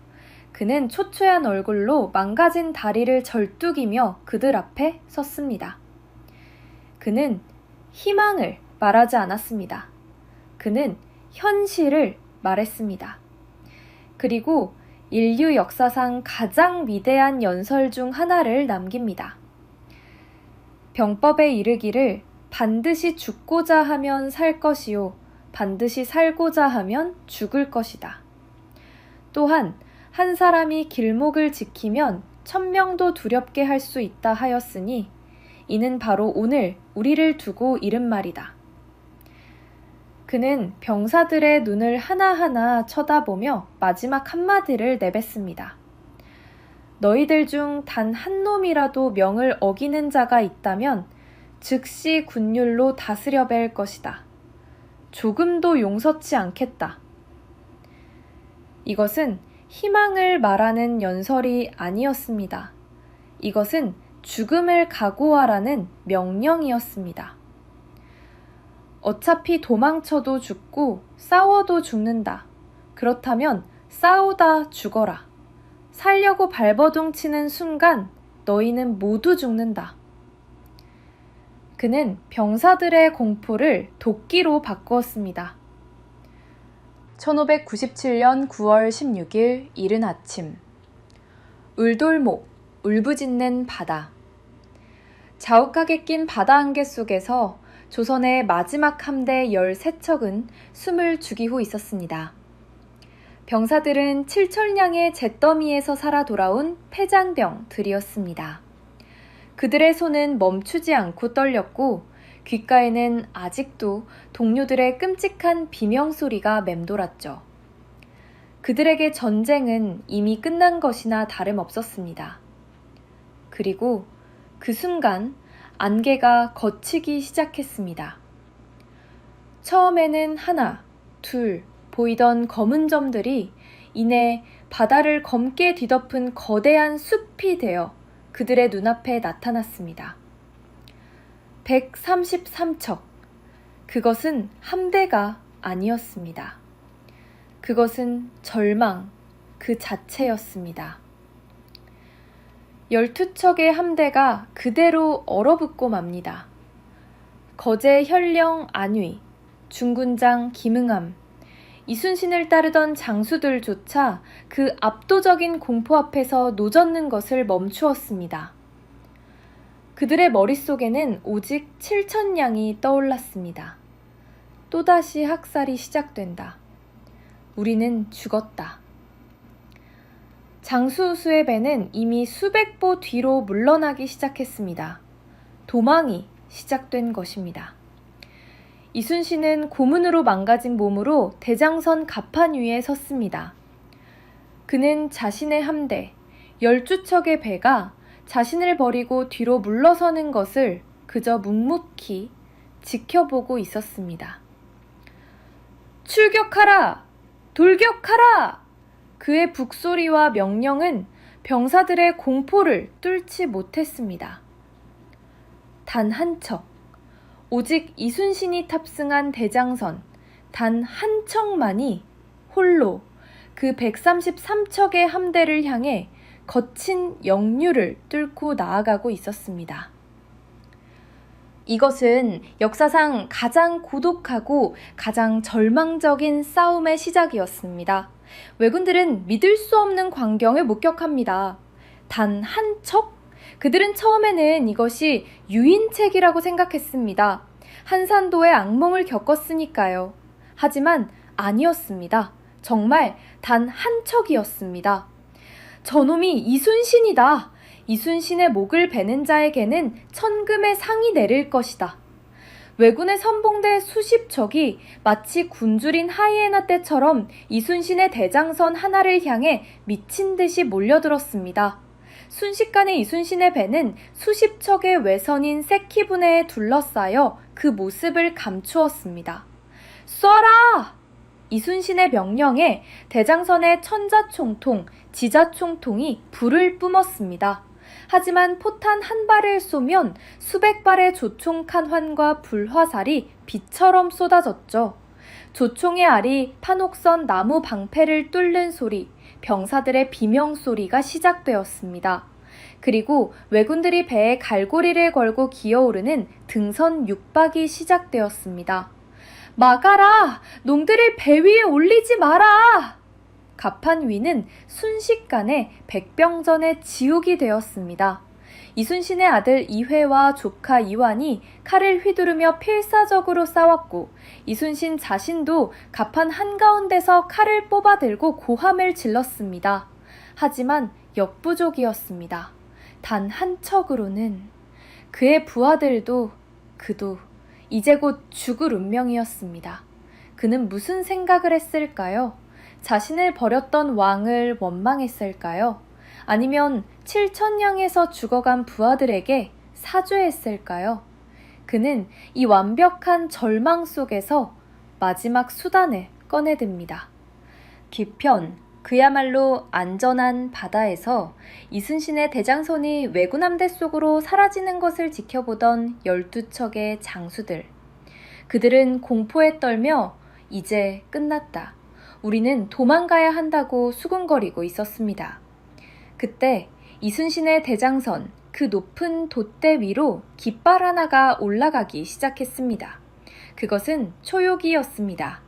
그는 초췌한 얼굴로 망가진 다리를 절뚝이며 그들 앞에 섰습니다. 그는 희망을 말하지 않았습니다. 그는 현실을 말했습니다. 그리고 인류 역사상 가장 위대한 연설 중 하나를 남깁니다. 병법에 이르기를 반드시 죽고자 하면 살 것이요 반드시 살고자 하면 죽을 것이다. 또한 한 사람이 길목을 지키면 1000명도 두렵게 할 수 있다 하였으니 이는 바로 오늘 우리를 두고 이른 말이다. 그는 병사들의 눈을 하나하나 쳐다보며 마지막 한마디를 내뱉습니다. 너희들 중 단 한 놈이라도 명을 어기는 자가 있다면 즉시 군율로 다스려 뵐 것이다. 조금도 용서치 않겠다. 이것은 희망을 말하는 연설이 아니었습니다. 이것은 죽음을 각오하라는 명령이었습니다. 어차피 도망쳐도 죽고 싸워도 죽는다. 그렇다면 싸우다 죽어라. 살려고 발버둥 치는 순간 너희는 모두 죽는다. 그는 병사들의 공포를 도끼로 바꾸었습니다. 1597년 9월 16일 이른 아침, 울돌목, 울부짖는 바다. 자욱하게 낀 바다 안개 속에서 조선의 마지막 함대 13척은 숨을 죽이고 있었습니다. 병사들은 칠천량의 잿더미에서 살아 돌아온 패잔병들이었습니다. 그들의 손은 멈추지 않고 떨렸고 귓가에는 아직도 동료들의 끔찍한 비명소리가 맴돌았죠. 그들에게 전쟁은 이미 끝난 것이나 다름없었습니다. 그리고 그 순간 안개가 걷히기 시작했습니다. 처음에는 하나, 둘 보이던 검은 점들이 이내 바다를 검게 뒤덮은 거대한 숲이 되어 그들의 눈앞에 나타났습니다. 133척. 그것은 함대가 아니었습니다. 그것은 절망 그 자체였습니다. 12척의 함대가 그대로 얼어붙고 맙니다. 거제 현령 안위, 중군장 김응함, 이순신을 따르던 장수들조차 그 압도적인 공포 앞에서 노젓는 것을 멈추었습니다. 그들의 머릿속에는 오직 7,000냥이 떠올랐습니다. 또다시 학살이 시작된다. 우리는 죽었다. 장수수의 배는 이미 수백 보 뒤로 물러나기 시작했습니다. 도망이 시작된 것입니다. 이순신은 고문으로 망가진 몸으로 대장선 갑판 위에 섰습니다. 그는 자신의 함대, 12척의 배가 자신을 버리고 뒤로 물러서는 것을 그저 묵묵히 지켜보고 있었습니다. 출격하라! 돌격하라! 그의 북소리와 명령은 병사들의 공포를 뚫지 못했습니다. 단 한 척, 오직 이순신이 탑승한 대장선 단 한 척만이 홀로 그 133척의 함대를 향해 거친 역류를 뚫고 나아가고 있었습니다. 이것은 역사상 가장 고독하고 가장 절망적인 싸움의 시작이었습니다. 왜군들은 믿을 수 없는 광경을 목격합니다. 단 한 척? 그들은 처음에는 이것이 유인책이라고 생각했습니다. 한산도의 악몽을 겪었으니까요. 하지만 아니었습니다. 정말 단 한 척이었습니다. 저놈이 이순신이다. 이순신의 목을 베는 자에게는 천금의 상이 내릴 것이다. 왜군의 선봉대 수십 척이 마치 굶주린 하이에나 떼처럼 이순신의 대장선 하나를 향해 미친 듯이 몰려들었습니다. 순식간에 이순신의 배는 수십 척의 외선인 세키분해에 둘러싸여 그 모습을 감추었습니다. 쏴라! 이순신의 명령에 대장선의 천자총통, 지자총통이 불을 뿜었습니다. 하지만 포탄 한 발을 쏘면 수백 발의 조총칸환과 불화살이 비처럼 쏟아졌죠. 조총의 알이 판옥선 나무 방패를 뚫는 소리, 병사들의 비명소리가 시작되었습니다. 그리고 왜군들이 배에 갈고리를 걸고 기어오르는 등선 육박이 시작되었습니다. 막아라! 놈들을 배 위에 올리지 마라! 갑판 위는 순식간에 백병전의 지옥이 되었습니다. 이순신의 아들 이회와 조카 이완이 칼을 휘두르며 필사적으로 싸웠고 이순신 자신도 갑판 한가운데서 칼을 뽑아들고 고함을 질렀습니다. 하지만 역부족이었습니다. 단 한 척으로는 그의 부하들도 그도 이제 곧 죽을 운명이었습니다. 그는 무슨 생각을 했을까요? 자신을 버렸던 왕을 원망했을까요? 아니면 7,000냥에서 죽어간 부하들에게 사죄했을까요? 그는 이 완벽한 절망 속에서 마지막 수단을 꺼내듭니다. 뒤편 그야말로 안전한 바다에서 이순신의 대장선이 왜군 함대 속으로 사라지는 것을 지켜보던 12척의 장수들. 그들은 공포에 떨며 이제 끝났다. 우리는 도망가야 한다고 수군거리고 있었습니다. 그때 이순신의 대장선, 그 높은 돛대 위로 깃발 하나가 올라가기 시작했습니다. 그것은 초요기였습니다.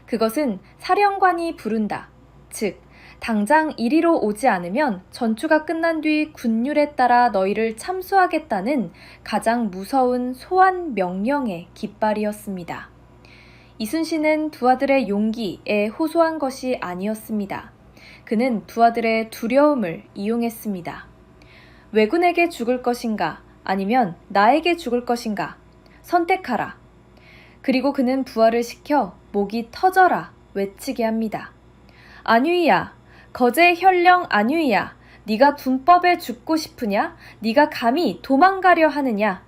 그것은 사령관이 부른다. 즉, 당장 이리로 오지 않으면 전투가 끝난 뒤 군율에 따라 너희를 참수하겠다는 가장 무서운 소환 명령의 깃발이었습니다. 이순신은 두 아들의 용기에 호소한 것이 아니었습니다. 그는 두 아들의 두려움을 이용했습니다. 왜군에게 죽을 것인가 아니면 나에게 죽을 것인가 선택하라. 그리고 그는 부하를 시켜 목이 터져라 외치게 합니다. 안유이야, 거제 현령 안유이야, 네가 군법에 죽고 싶으냐? 네가 감히 도망가려 하느냐?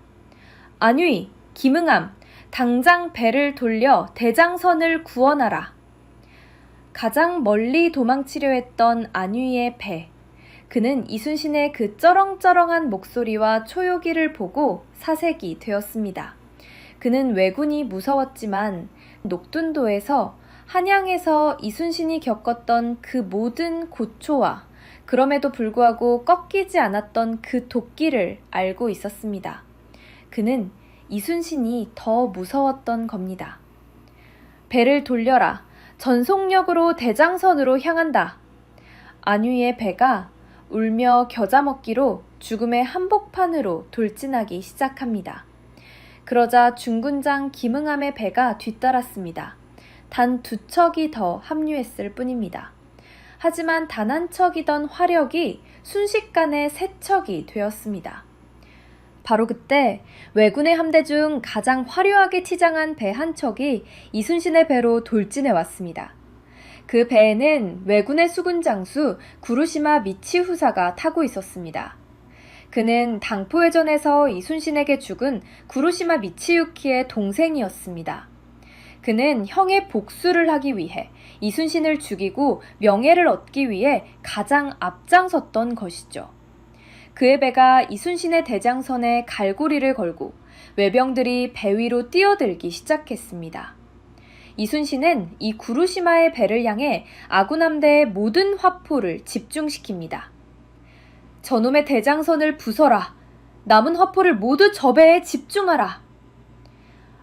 안유이, 김응암, 당장 배를 돌려 대장선을 구원하라. 가장 멀리 도망치려 했던 안유이의 배. 그는 이순신의 그 쩌렁쩌렁한 목소리와 초요기를 보고 사색이 되었습니다. 그는 왜군이 무서웠지만 녹둔도에서 한양에서 이순신이 겪었던 그 모든 고초와 그럼에도 불구하고 꺾이지 않았던 그 도끼를 알고 있었습니다. 그는 이순신이 더 무서웠던 겁니다. 배를 돌려라. 전속력으로 대장선으로 향한다. 안위의 배가 울며 겨자 먹기로 죽음의 한복판으로 돌진하기 시작합니다. 그러자 중군장 김응암의 배가 뒤따랐습니다. 단 2척이 더 합류했을 뿐입니다. 하지만 단 한 척이던 화력이 순식간에 3척이 되었습니다. 바로 그때 왜군의 함대 중 가장 화려하게 치장한 배 한 척이 이순신의 배로 돌진해 왔습니다. 그 배에는 왜군의 수군 장수 구루시마 미치후사가 타고 있었습니다. 그는 당포해전에서 이순신에게 죽은 구루시마 미치유키의 동생이었습니다. 그는 형의 복수를 하기 위해 이순신을 죽이고 명예를 얻기 위해 가장 앞장섰던 것이죠. 그의 배가 이순신의 대장선에 갈고리를 걸고 외병들이 배 위로 뛰어들기 시작했습니다. 이순신은 이 구루시마의 배를 향해 아군 함대의 모든 화포를 집중시킵니다. 저놈의 대장선을 부숴라. 남은 화포를 모두 저 배에 집중하라.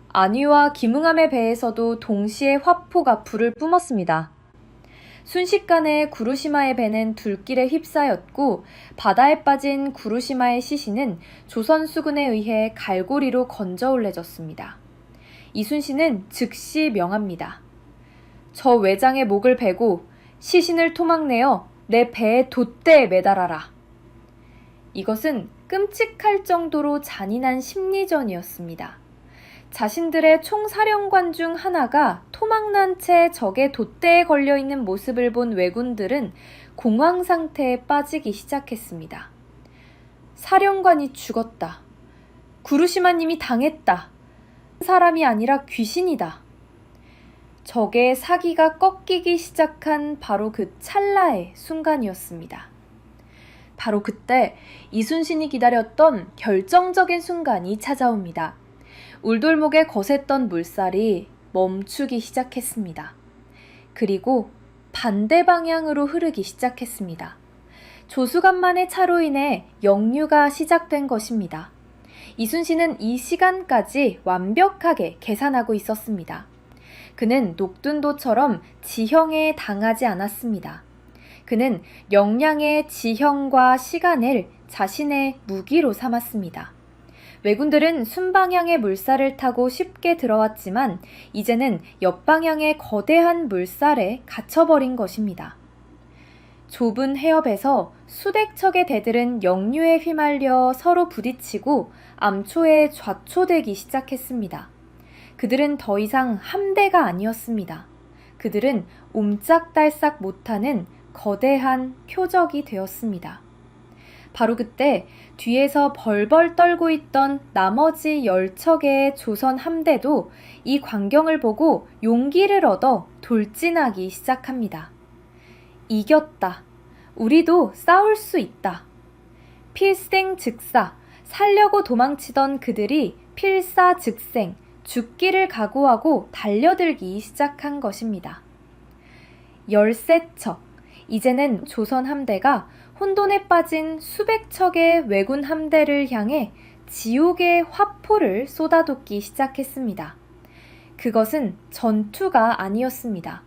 안위와 김응암의 배에서도 동시에 화포가 불을 뿜었습니다. 순식간에 구루시마의 배는 둘길에 휩싸였고 바다에 빠진 구루시마의 시신은 조선 수군에 의해 갈고리로 건져 올려졌습니다. 이순신은 즉시 명합니다. 저 외장의 목을 베고 시신을 토막내어 내 배의 돛대에 매달아라. 이것은 끔찍할 정도로 잔인한 심리전이었습니다. 자신들의 총사령관 중 하나가 토막난 채 적의 돛대에 걸려있는 모습을 본 왜군들은 공황 상태에 빠지기 시작했습니다. 사령관이 죽었다. 구루시마님이 당했다. 사람이 아니라 귀신이다. 적의 사기가 꺾이기 시작한 바로 그 찰나의 순간이었습니다. 바로 그때 이순신이 기다렸던 결정적인 순간이 찾아옵니다. 울돌목에 거셌던 물살이 멈추기 시작했습니다. 그리고 반대 방향으로 흐르기 시작했습니다. 조수간만의 차로 인해 역류가 시작된 것입니다. 이순신은 이 시간까지 완벽하게 계산하고 있었습니다. 그는 녹둔도처럼 지형에 당하지 않았습니다. 그는 역량의 지형과 시간을 자신의 무기로 삼았습니다. 왜군들은 순방향의 물살을 타고 쉽게 들어왔지만 이제는 옆방향의 거대한 물살에 갇혀버린 것입니다. 좁은 해협에서 수백 척의 대들은 역류에 휘말려 서로 부딪히고 암초에 좌초되기 시작했습니다. 그들은 더 이상 함대가 아니었습니다. 그들은 옴짝달싹 못하는 거대한 표적이 되었습니다. 바로 그때 뒤에서 벌벌 떨고 있던 나머지 10척의 조선 함대도 이 광경을 보고 용기를 얻어 돌진하기 시작합니다. 이겼다. 우리도 싸울 수 있다. 필생즉사, 살려고 도망치던 그들이 필사즉생, 죽기를 각오하고 달려들기 시작한 것입니다. 13척, 이제는 조선 함대가 혼돈에 빠진 수백 척의 왜군 함대를 향해 지옥의 화포를 쏟아붓기 시작했습니다. 그것은 전투가 아니었습니다.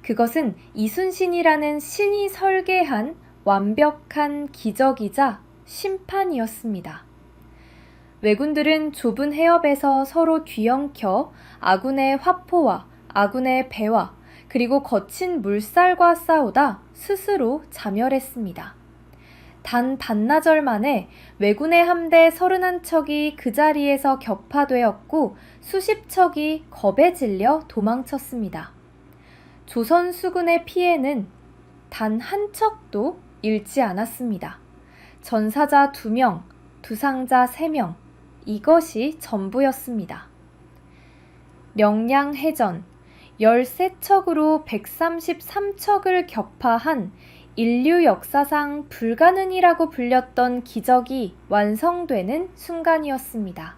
그것은 이순신이라는 신이 설계한 완벽한 기적이자 심판이었습니다. 왜군들은 좁은 해협에서 서로 뒤엉켜 아군의 화포와 아군의 배와 그리고 거친 물살과 싸우다 스스로 자멸했습니다. 단 반나절 만에 왜군의 함대 31척이 그 자리에서 격파되었고 수십 척이 겁에 질려 도망쳤습니다. 조선 수군의 피해는 단 한 척도 잃지 않았습니다. 전사자 2명, 두상자 3명, 이것이 전부였습니다. 명량해전 13척으로 133척을 격파한 인류 역사상 불가능이라고 불렸던 기적이 완성되는 순간이었습니다.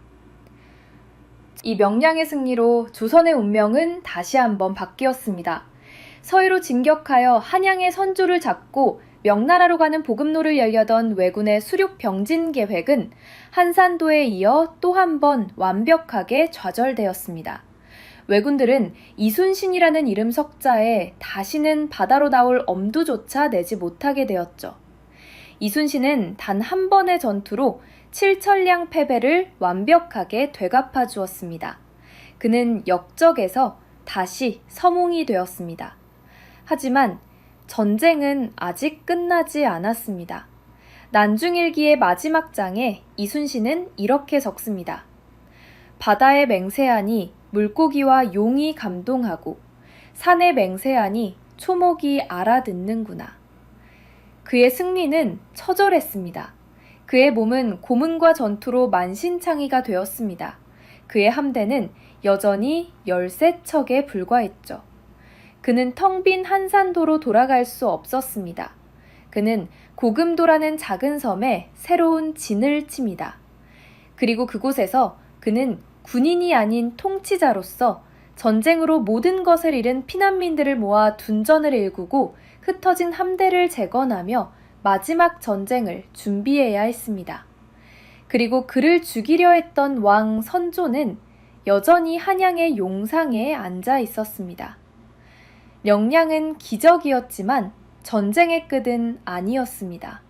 이 명량의 승리로 조선의 운명은 다시 한번 바뀌었습니다. 서해로 진격하여 한양의 선조를 잡고 명나라로 가는 보급로를 열려던 왜군의 수륙 병진 계획은 한산도에 이어 또 한 번 완벽하게 좌절되었습니다. 왜군들은 이순신이라는 이름 석자에 다시는 바다로 나올 엄두조차 내지 못하게 되었죠. 이순신은 단 한 번의 전투로 칠천량 패배를 완벽하게 되갚아 주었습니다. 그는 역적에서 다시 서몽이 되었습니다. 하지만 전쟁은 아직 끝나지 않았습니다. 난중일기의 마지막 장에 이순신은 이렇게 적습니다. 바다의 맹세하니 물고기와 용이 감동하고 산의 맹세하니 초목이 알아듣는구나. 그의 승리는 처절했습니다. 그의 몸은 고문과 전투로 만신창이가 되었습니다. 그의 함대는 여전히 13척에 불과했죠. 그는 텅 빈 한산도로 돌아갈 수 없었습니다. 그는 고금도라는 작은 섬에 새로운 진을 칩니다. 그리고 그곳에서 그는 군인이 아닌 통치자로서 전쟁으로 모든 것을 잃은 피난민들을 모아 둔전을 일구고 흩어진 함대를 재건하며 마지막 전쟁을 준비해야 했습니다. 그리고 그를 죽이려 했던 왕 선조는 여전히 한양의 용상에 앉아 있었습니다. 명량은 기적이었지만 전쟁의 끝은 아니었습니다.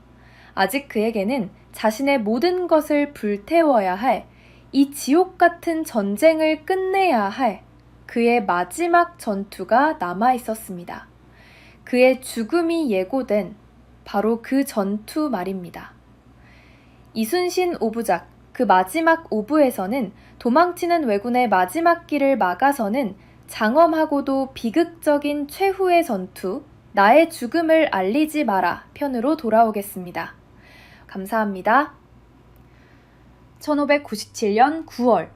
아직 그에게는 자신의 모든 것을 불태워야 할, 이 지옥 같은 전쟁을 끝내야 할 그의 마지막 전투가 남아 있었습니다. 그의 죽음이 예고된 바로 그 전투 말입니다. 이순신 오부작 그 마지막 오부에서는 도망치는 왜군의 마지막 길을 막아서는 장엄하고도 비극적인 최후의 전투, 나의 죽음을 알리지 마라 편으로 돌아오겠습니다. 감사합니다. 1597년 9월,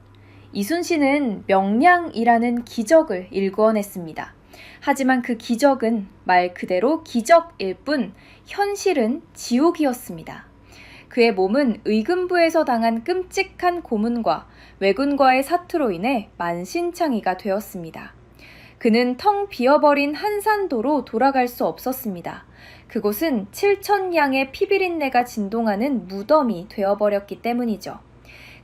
이순신은 명량이라는 기적을 일궈냈습니다. 하지만 그 기적은 말 그대로 기적일 뿐 현실은 지옥이었습니다. 그의 몸은 의금부에서 당한 끔찍한 고문과 왜군과의 사투로 인해 만신창이가 되었습니다. 그는 텅 비어버린 한산도로 돌아갈 수 없었습니다. 그곳은 7,000량의 피비린내가 진동하는 무덤이 되어버렸기 때문이죠.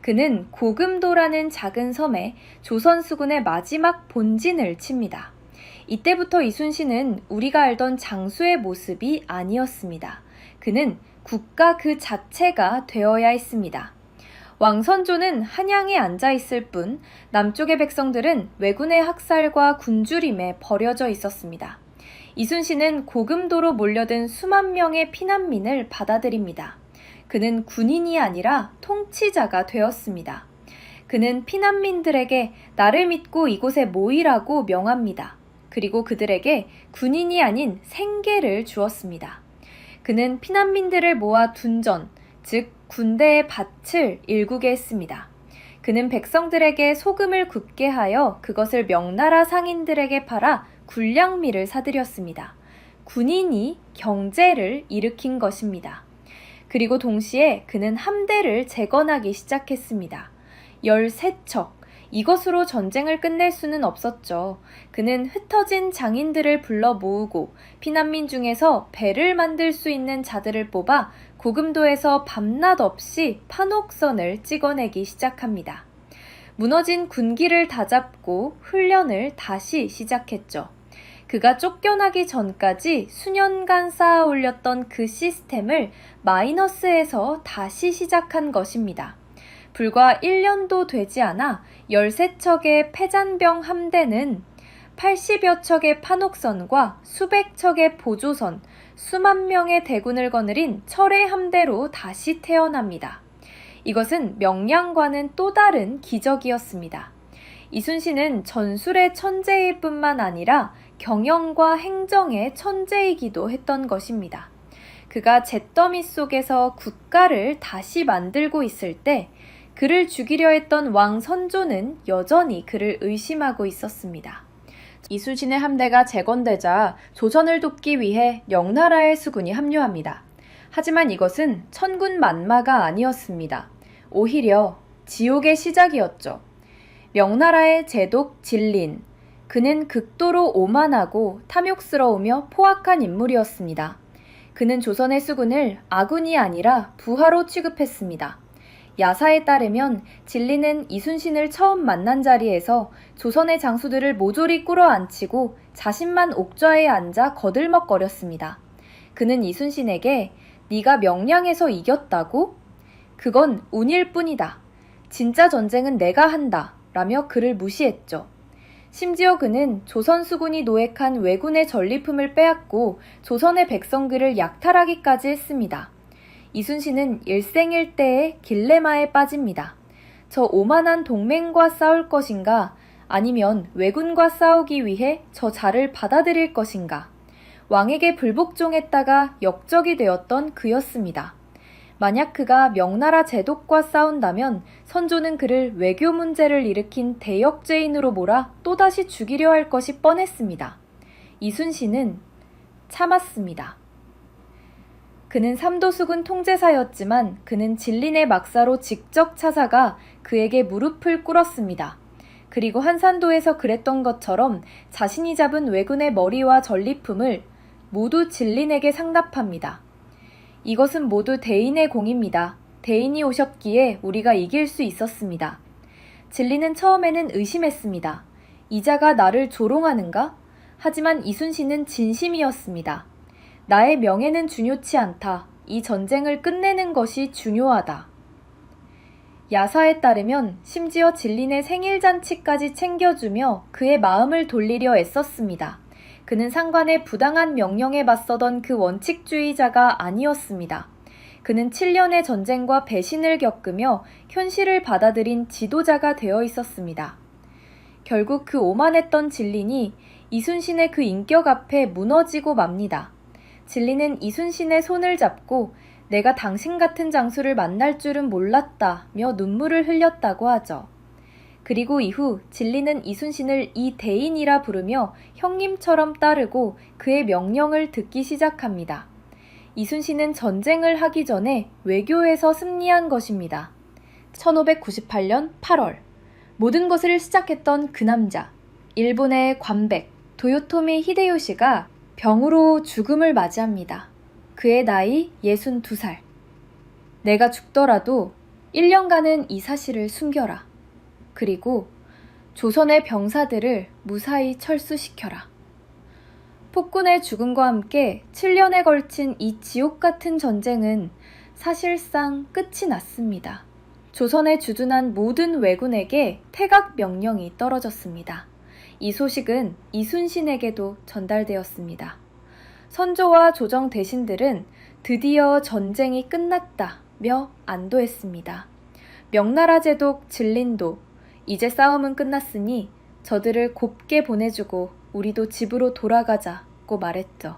그는 고금도라는 작은 섬에 조선수군의 마지막 본진을 칩니다. 이때부터 이순신은 우리가 알던 장수의 모습이 아니었습니다. 그는 국가 그 자체가 되어야 했습니다. 왕선조는 한양에 앉아 있을 뿐 남쪽의 백성들은 왜군의 학살과 굶주림에 버려져 있었습니다. 이순신은 고금도로 몰려든 수만 명의 피난민을 받아들입니다. 그는 군인이 아니라 통치자가 되었습니다. 그는 피난민들에게 나를 믿고 이곳에 모이라고 명합니다. 그리고 그들에게 군인이 아닌 생계를 주었습니다. 그는 피난민들을 모아 둔전, 즉 군대의 밭을 일구게 했습니다. 그는 백성들에게 소금을 굽게 하여 그것을 명나라 상인들에게 팔아 군량미를 사들였습니다. 군인이 경제를 일으킨 것입니다. 그리고 동시에 그는 함대를 재건하기 시작했습니다. 13척, 이것으로 전쟁을 끝낼 수는 없었죠. 그는 흩어진 장인들을 불러 모으고 피난민 중에서 배를 만들 수 있는 자들을 뽑아 고금도에서 밤낮 없이 판옥선을 찍어내기 시작합니다. 무너진 군기를 다잡고 훈련을 다시 시작했죠. 그가 쫓겨나기 전까지 수년간 쌓아 올렸던 그 시스템을 마이너스에서 다시 시작한 것입니다. 불과 1년도 되지 않아 13척의 패잔병 함대는 80여 척의 판옥선과 수백 척의 보조선, 수만 명의 대군을 거느린 철의 함대로 다시 태어납니다. 이것은 명량과는 또 다른 기적이었습니다. 이순신은 전술의 천재일 뿐만 아니라 경영과 행정의 천재이기도 했던 것입니다. 그가 잿더미 속에서 국가를 다시 만들고 있을 때 그를 죽이려 했던 왕 선조는 여전히 그를 의심하고 있었습니다. 이순신의 함대가 재건되자 조선을 돕기 위해 명나라의 수군이 합류합니다. 하지만 이것은 천군만마가 아니었습니다. 오히려 지옥의 시작이었죠. 명나라의 제독 진린, 그는 극도로 오만하고 탐욕스러우며 포악한 인물이었습니다. 그는 조선의 수군을 아군이 아니라 부하로 취급했습니다. 야사에 따르면 진리는 이순신을 처음 만난 자리에서 조선의 장수들을 모조리 꿇어앉히고 자신만 옥좌에 앉아 거들먹거렸습니다. 그는 이순신에게 네가 명량에서 이겼다고? 그건 운일 뿐이다. 진짜 전쟁은 내가 한다. 라며 그를 무시했죠. 심지어 그는 조선 수군이 노획한 왜군의 전리품을 빼앗고 조선의 백성들을 약탈하기까지 했습니다. 이순신은 일생일대의 딜레마에 빠집니다. 저 오만한 동맹과 싸울 것인가? 아니면 왜군과 싸우기 위해 저 자를 받아들일 것인가? 왕에게 불복종했다가 역적이 되었던 그였습니다. 만약 그가 명나라 제독과 싸운다면 선조는 그를 외교 문제를 일으킨 대역죄인으로 몰아 또다시 죽이려 할 것이 뻔했습니다. 이순신은 참았습니다. 그는 삼도수군 통제사였지만 그는 진린의 막사로 직접 찾아가 그에게 무릎을 꿇었습니다. 그리고 한산도에서 그랬던 것처럼 자신이 잡은 왜군의 머리와 전리품을 모두 진린에게 상납합니다. 이것은 모두 대인의 공입니다. 대인이 오셨기에 우리가 이길 수 있었습니다. 진리는 처음에는 의심했습니다. 이자가 나를 조롱하는가? 하지만 이순신은 진심이었습니다. 나의 명예는 중요치 않다. 이 전쟁을 끝내는 것이 중요하다. 야사에 따르면 심지어 진린의 생일잔치까지 챙겨주며 그의 마음을 돌리려 애썼습니다. 그는 상관의 부당한 명령에 맞서던 그 원칙주의자가 아니었습니다. 그는 7년의 전쟁과 배신을 겪으며 현실을 받아들인 지도자가 되어 있었습니다. 결국 그 오만했던 진린이 이순신의 그 인격 앞에 무너지고 맙니다. 진린은 이순신의 손을 잡고 내가 당신 같은 장수를 만날 줄은 몰랐다며 눈물을 흘렸다고 하죠. 그리고 이후 진리는 이순신을 이 대인이라 부르며 형님처럼 따르고 그의 명령을 듣기 시작합니다. 이순신은 전쟁을 하기 전에 외교에서 승리한 것입니다. 1598년 8월 모든 것을 시작했던 그 남자, 일본의 관백 도요토미 히데요시가 병으로 죽음을 맞이합니다. 그의 나이 62살. 내가 죽더라도 1년간은 이 사실을 숨겨라. 그리고 조선의 병사들을 무사히 철수시켜라. 폭군의 죽음과 함께 7년에 걸친 이 지옥 같은 전쟁은 사실상 끝이 났습니다. 조선에 주둔한 모든 왜군에게 퇴각 명령이 떨어졌습니다. 이 소식은 이순신에게도 전달되었습니다. 선조와 조정 대신들은 드디어 전쟁이 끝났다며 안도했습니다. 명나라 제독 진린도 이제 싸움은 끝났으니 저들을 곱게 보내주고 우리도 집으로 돌아가자고 말했죠.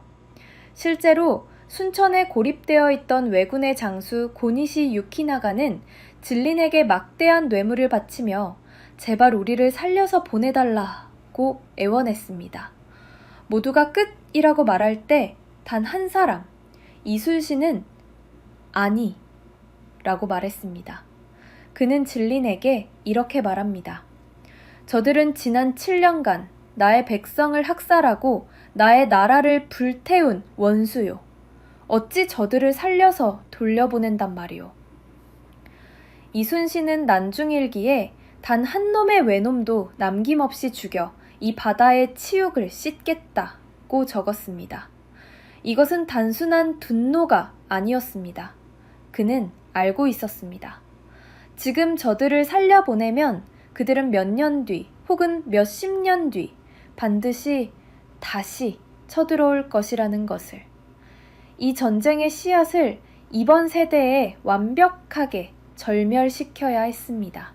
실제로 순천에 고립되어 있던 왜군의 장수 고니시 유키나가는 진린에게 막대한 뇌물을 바치며 제발 우리를 살려서 보내달라고 애원했습니다. 모두가 끝이라고 말할 때 단 한 사람, 이순신은 아니 라고 말했습니다. 그는 진린에게 이렇게 말합니다. 저들은 지난 7년간 나의 백성을 학살하고 나의 나라를 불태운 원수요. 어찌 저들을 살려서 돌려보낸단 말이오. 이순신은 난중일기에 단 한 놈의 외놈도 남김없이 죽여 이 바다의 치욕을 씻겠다고 적었습니다. 이것은 단순한 분노가 아니었습니다. 그는 알고 있었습니다. 지금 저들을 살려보내면 그들은 몇 년 뒤 혹은 몇십 년 뒤 반드시 다시 쳐들어올 것이라는 것을. 이 전쟁의 씨앗을 이번 세대에 완벽하게 절멸시켜야 했습니다.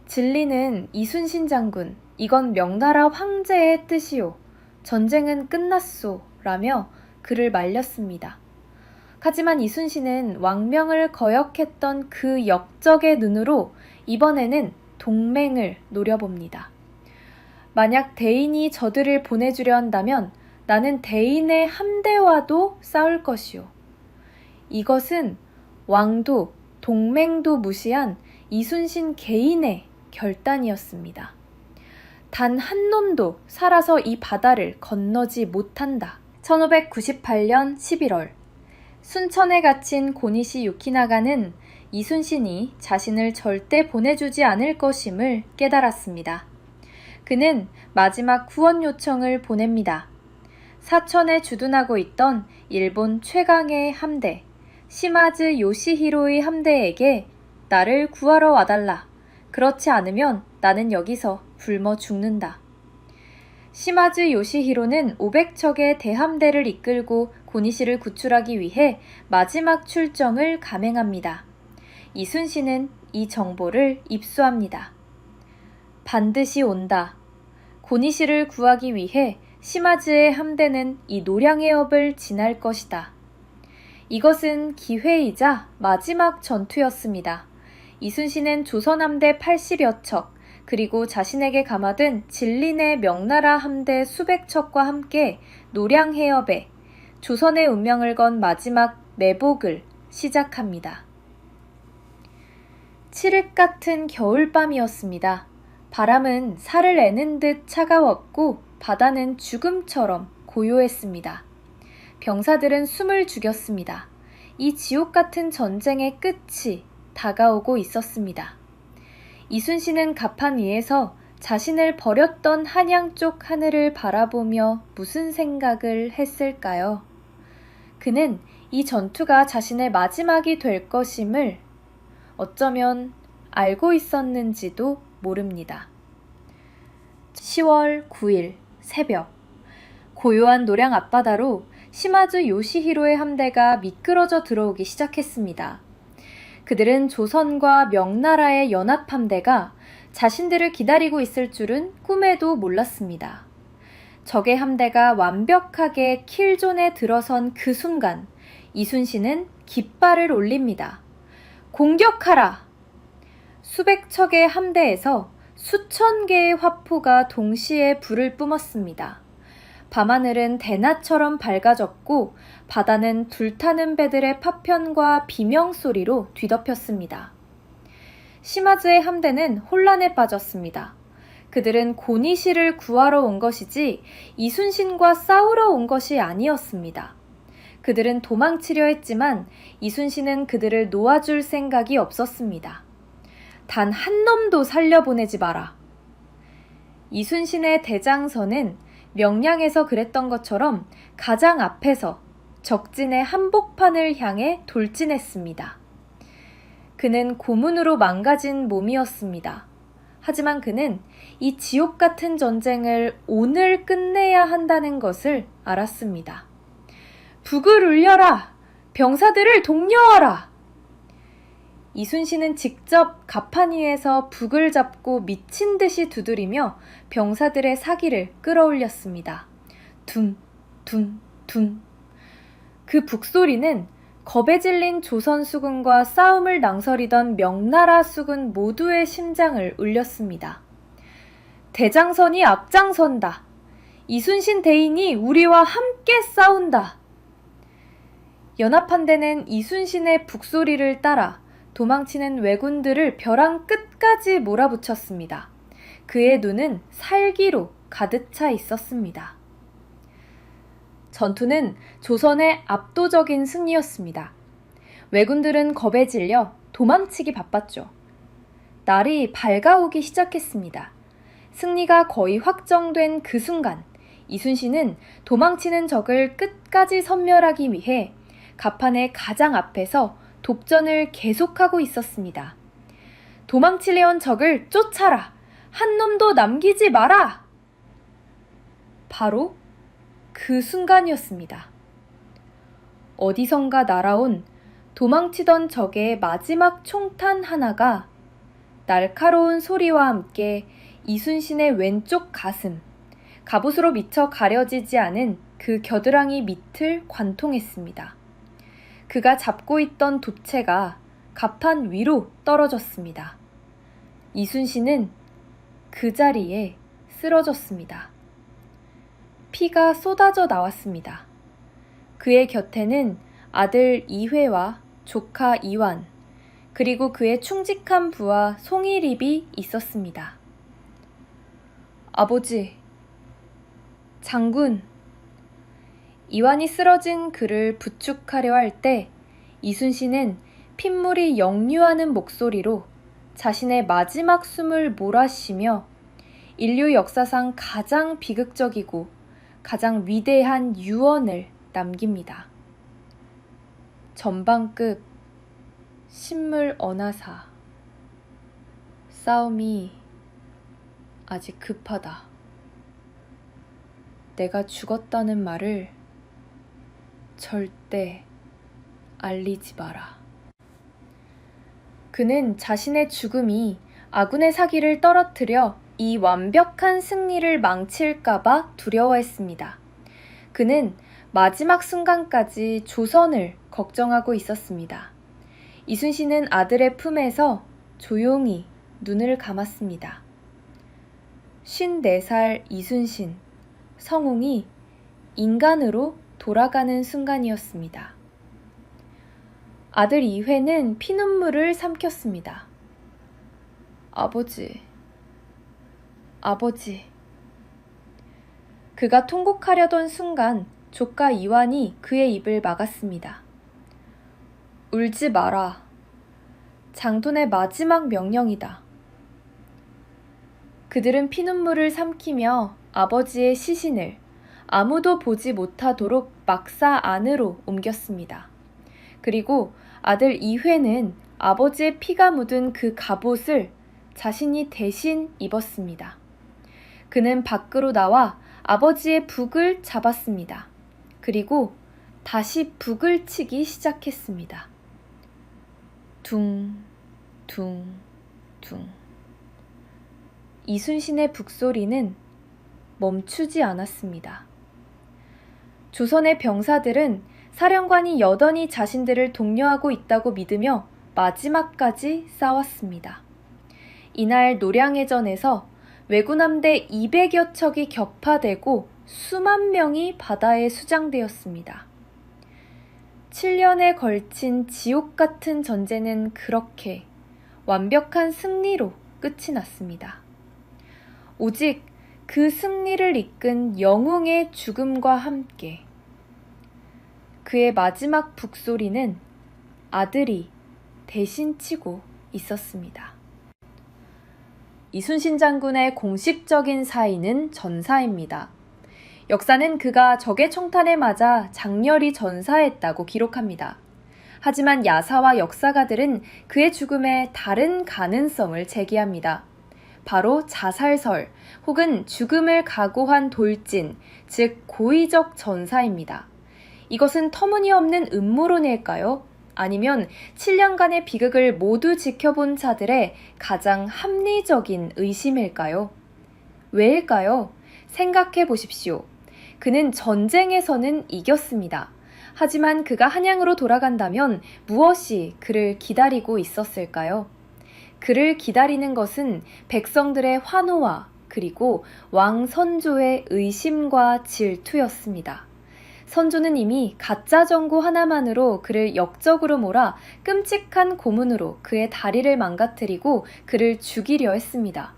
진리는 이순신 장군, 이건 명나라 황제의 뜻이오. 전쟁은 끝났소. 라며 그를 말렸습니다. 하지만 이순신은 왕명을 거역했던 그 역적의 눈으로 이번에는 동맹을 노려봅니다. 만약 대인이 저들을 보내주려 한다면 나는 대인의 함대와도 싸울 것이오. 이것은 왕도 동맹도 무시한 이순신 개인의 결단이었습니다. 단 한 놈도 살아서 이 바다를 건너지 못한다. 1598년 11월 순천에 갇힌 고니시 유키나가는 이순신이 자신을 절대 보내주지 않을 것임을 깨달았습니다. 그는 마지막 구원 요청을 보냅니다. 사천에 주둔하고 있던 일본 최강의 함대, 시마즈 요시히로의 함대에게 나를 구하러 와달라. 그렇지 않으면 나는 여기서 굶어 죽는다. 시마즈 요시히로는 500척의 대함대를 이끌고 고니시를 구출하기 위해 마지막 출정을 감행합니다. 이순신은 이 정보를 입수합니다. 반드시 온다. 고니시를 구하기 위해 시마즈의 함대는 이 노량해협을 지날 것이다. 이것은 기회이자 마지막 전투였습니다. 이순신은 조선 함대 80여 척, 그리고 자신에게 감아든 진린의 명나라 함대 수백 척과 함께 노량해협에 조선의 운명을 건 마지막 매복을 시작합니다. 칠흑 같은 겨울밤이었습니다. 바람은 살을 애는 듯 차가웠고 바다는 죽음처럼 고요했습니다. 병사들은 숨을 죽였습니다. 이 지옥 같은 전쟁의 끝이 다가오고 있었습니다. 이순신은 갑판 위에서 자신을 버렸던 한양 쪽 하늘을 바라보며 무슨 생각을 했을까요? 그는 이 전투가 자신의 마지막이 될 것임을 어쩌면 알고 있었는지도 모릅니다. 10월 9일 새벽, 고요한 노량 앞바다로 시마즈 요시히로의 함대가 미끄러져 들어오기 시작했습니다. 그들은 조선과 명나라의 연합함대가 자신들을 기다리고 있을 줄은 꿈에도 몰랐습니다. 적의 함대가 완벽하게 킬존에 들어선 그 순간 이순신은 깃발을 올립니다. 공격하라! 수백 척의 함대에서 수천 개의 화포가 동시에 불을 뿜었습니다. 밤하늘은 대낮처럼 밝아졌고 바다는 불타는 배들의 파편과 비명소리로 뒤덮였습니다. 시마즈의 함대는 혼란에 빠졌습니다. 그들은 고니시를 구하러 온 것이지 이순신과 싸우러 온 것이 아니었습니다. 그들은 도망치려 했지만 이순신은 그들을 놓아줄 생각이 없었습니다. 단 한 놈도 살려보내지 마라. 이순신의 대장선은 명량에서 그랬던 것처럼 가장 앞에서 적진의 한복판을 향해 돌진했습니다. 그는 고문으로 망가진 몸이었습니다. 하지만 그는 이 지옥 같은 전쟁을 오늘 끝내야 한다는 것을 알았습니다. 북을 울려라! 병사들을 독려하라! 이순신은 직접 갑판 위에서 북을 잡고 미친 듯이 두드리며 병사들의 사기를 끌어올렸습니다. 둠, 둠, 둠. 그 북소리는 겁에 질린 조선 수군과 싸움을 낭설이던 명나라 수군 모두의 심장을 울렸습니다. 대장선이 앞장선다. 이순신 대인이 우리와 함께 싸운다. 연합함대는 이순신의 북소리를 따라 도망치는 왜군들을 벼랑 끝까지 몰아붙였습니다. 그의 눈은 살기로 가득 차 있었습니다. 전투는 조선의 압도적인 승리였습니다. 왜군들은 겁에 질려 도망치기 바빴죠. 날이 밝아오기 시작했습니다. 승리가 거의 확정된 그 순간 이순신은 도망치는 적을 끝까지 섬멸하기 위해 갑판의 가장 앞에서 돕전을 계속하고 있었습니다. 도망치려온 적을 쫓아라! 한 놈도 남기지 마라! 바로 그 순간이었습니다. 어디선가 날아온 도망치던 적의 마지막 총탄 하나가 날카로운 소리와 함께 이순신의 왼쪽 가슴, 갑옷으로 미처 가려지지 않은 그 겨드랑이 밑을 관통했습니다. 그가 잡고 있던 돛체가 갑판 위로 떨어졌습니다. 이순신은 그 자리에 쓰러졌습니다. 피가 쏟아져 나왔습니다. 그의 곁에는 아들 이회와 조카 이완, 그리고 그의 충직한 부하 송일입이 있었습니다. 아버지, 장군, 이완이 쓰러진 그를 부축하려 할 때 이순신은 핏물이 역류하는 목소리로 자신의 마지막 숨을 몰아쉬며 인류 역사상 가장 비극적이고 가장 위대한 유언을 남깁니다. 전방급 신물 언하사. 싸움이 아직 급하다. 내가 죽었다는 말을 절대 알리지 마라. 그는 자신의 죽음이 아군의 사기를 떨어뜨려 이 완벽한 승리를 망칠까봐 두려워했습니다. 그는 마지막 순간까지 조선을 걱정하고 있었습니다. 이순신은 아들의 품에서 조용히 눈을 감았습니다. 54살 이순신, 성웅이 인간으로 돌아가는 순간이었습니다. 아들 이회는 피눈물을 삼켰습니다. 아버지, 아버지. 그가 통곡하려던 순간 조카 이완이 그의 입을 막았습니다. 울지 마라. 장돈의 마지막 명령이다. 그들은 피눈물을 삼키며 아버지의 시신을 아무도 보지 못하도록 막사 안으로 옮겼습니다. 그리고 아들 이회는 아버지의 피가 묻은 그 갑옷을 자신이 대신 입었습니다. 그는 밖으로 나와 아버지의 북을 잡았습니다. 그리고 다시 북을 치기 시작했습니다. 둥, 둥, 둥. 이순신의 북소리는 멈추지 않았습니다. 조선의 병사들은 사령관이 여전히 자신들을 독려하고 있다고 믿으며 마지막까지 싸웠습니다. 이날 노량해전에서 왜군함대 200여 척이 격파되고 수만 명이 바다에 수장되었습니다. 7년에 걸친 지옥 같은 전쟁은 그렇게 완벽한 승리로 끝이 났습니다. 오직 그 승리를 이끈 영웅의 죽음과 함께 그의 마지막 북소리는 아들이 대신 치고 있었습니다. 이순신 장군의 공식적인 사인은 전사입니다. 역사는 그가 적의 총탄에 맞아 장렬히 전사했다고 기록합니다. 하지만 야사와 역사가들은 그의 죽음에 다른 가능성을 제기합니다. 바로 자살설 혹은 죽음을 각오한 돌진, 즉 고의적 전사입니다. 이것은 터무니없는 음모론일까요? 아니면 7년간의 비극을 모두 지켜본 자들의 가장 합리적인 의심일까요? 왜일까요? 생각해 보십시오. 그는 전쟁에서는 이겼습니다. 하지만 그가 한양으로 돌아간다면 무엇이 그를 기다리고 있었을까요? 그를 기다리는 것은 백성들의 환호와 그리고 왕 선조의 의심과 질투였습니다. 선조는 이미 가짜 정보 하나만으로 그를 역적으로 몰아 끔찍한 고문으로 그의 다리를 망가뜨리고 그를 죽이려 했습니다.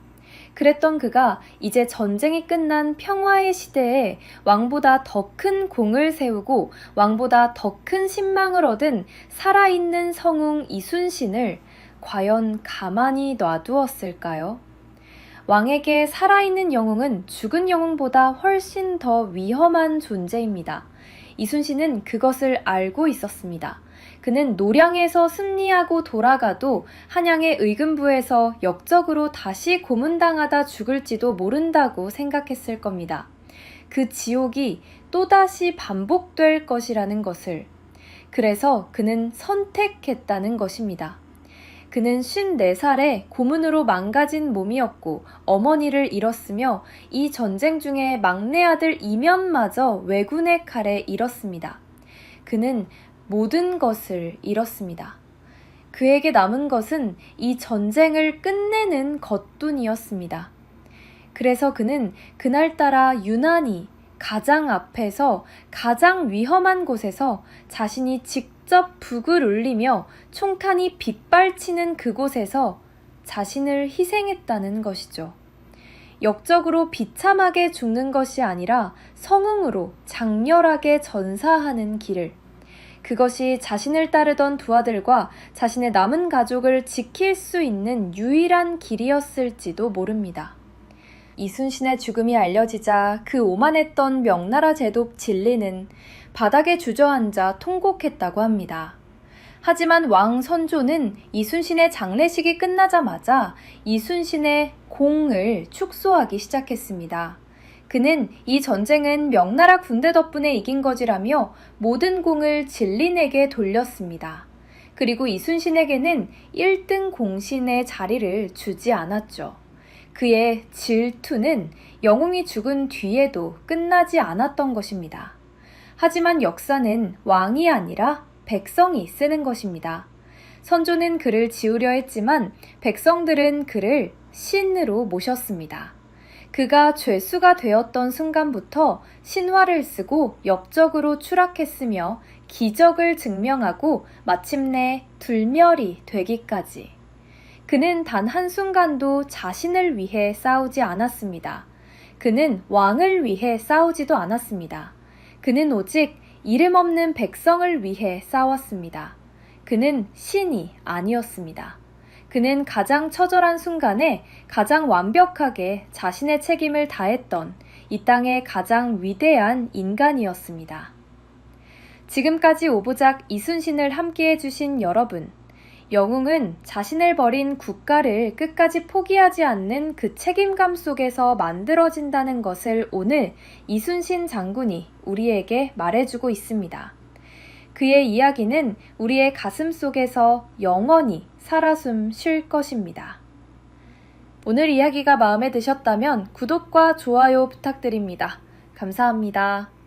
그랬던 그가 이제 전쟁이 끝난 평화의 시대에 왕보다 더 큰 공을 세우고 왕보다 더 큰 신망을 얻은 살아있는 성웅 이순신을 과연 가만히 놔두었을까요? 왕에게 살아있는 영웅은 죽은 영웅보다 훨씬 더 위험한 존재입니다. 이순신은 그것을 알고 있었습니다. 그는 노량에서 승리하고 돌아가도 한양의 의금부에서 역적으로 다시 고문당하다 죽을지도 모른다고 생각했을 겁니다. 그 지옥이 또다시 반복될 것이라는 것을. 그래서 그는 선택했다는 것입니다. 그는 54살에 고문으로 망가진 몸이었고 어머니를 잃었으며 이 전쟁 중에 막내 아들 이면마저 왜군의 칼에 잃었습니다. 그는 모든 것을 잃었습니다. 그에게 남은 것은 이 전쟁을 끝내는 것뿐이었습니다. 그래서 그는 그날따라 유난히 가장 앞에서 가장 위험한 곳에서 자신이 직접 북을 울리며 총탄이 빗발치는 그곳에서 자신을 희생했다는 것이죠. 역적으로 비참하게 죽는 것이 아니라 성응으로 장렬하게 전사하는 길을, 그것이 자신을 따르던 두 아들과 자신의 남은 가족을 지킬 수 있는 유일한 길이었을지도 모릅니다. 이순신의 죽음이 알려지자 그 오만했던 명나라 제독 진리는 바닥에 주저앉아 통곡했다고 합니다. 하지만 왕 선조는 이순신의 장례식이 끝나자마자 이순신의 공을 축소하기 시작했습니다. 그는 이 전쟁은 명나라 군대 덕분에 이긴 것이라며 모든 공을 진린에게 돌렸습니다. 그리고 이순신에게는 1등 공신의 자리를 주지 않았죠. 그의 질투는 영웅이 죽은 뒤에도 끝나지 않았던 것입니다. 하지만 역사는 왕이 아니라 백성이 쓰는 것입니다. 선조는 그를 지우려 했지만 백성들은 그를 신으로 모셨습니다. 그가 죄수가 되었던 순간부터 신화를 쓰고 역적으로 추락했으며 기적을 증명하고 마침내 불멸이 되기까지. 그는 단 한순간도 자신을 위해 싸우지 않았습니다. 그는 왕을 위해 싸우지도 않았습니다. 그는 오직 이름 없는 백성을 위해 싸웠습니다. 그는 신이 아니었습니다. 그는 가장 처절한 순간에 가장 완벽하게 자신의 책임을 다했던 이 땅의 가장 위대한 인간이었습니다. 지금까지 오부작 이순신을 함께 해주신 여러분, 영웅은 자신을 버린 국가를 끝까지 포기하지 않는 그 책임감 속에서 만들어진다는 것을 오늘 이순신 장군이 우리에게 말해주고 있습니다. 그의 이야기는 우리의 가슴 속에서 영원히 살아숨 쉴 것입니다. 오늘 이야기가 마음에 드셨다면 구독과 좋아요 부탁드립니다. 감사합니다.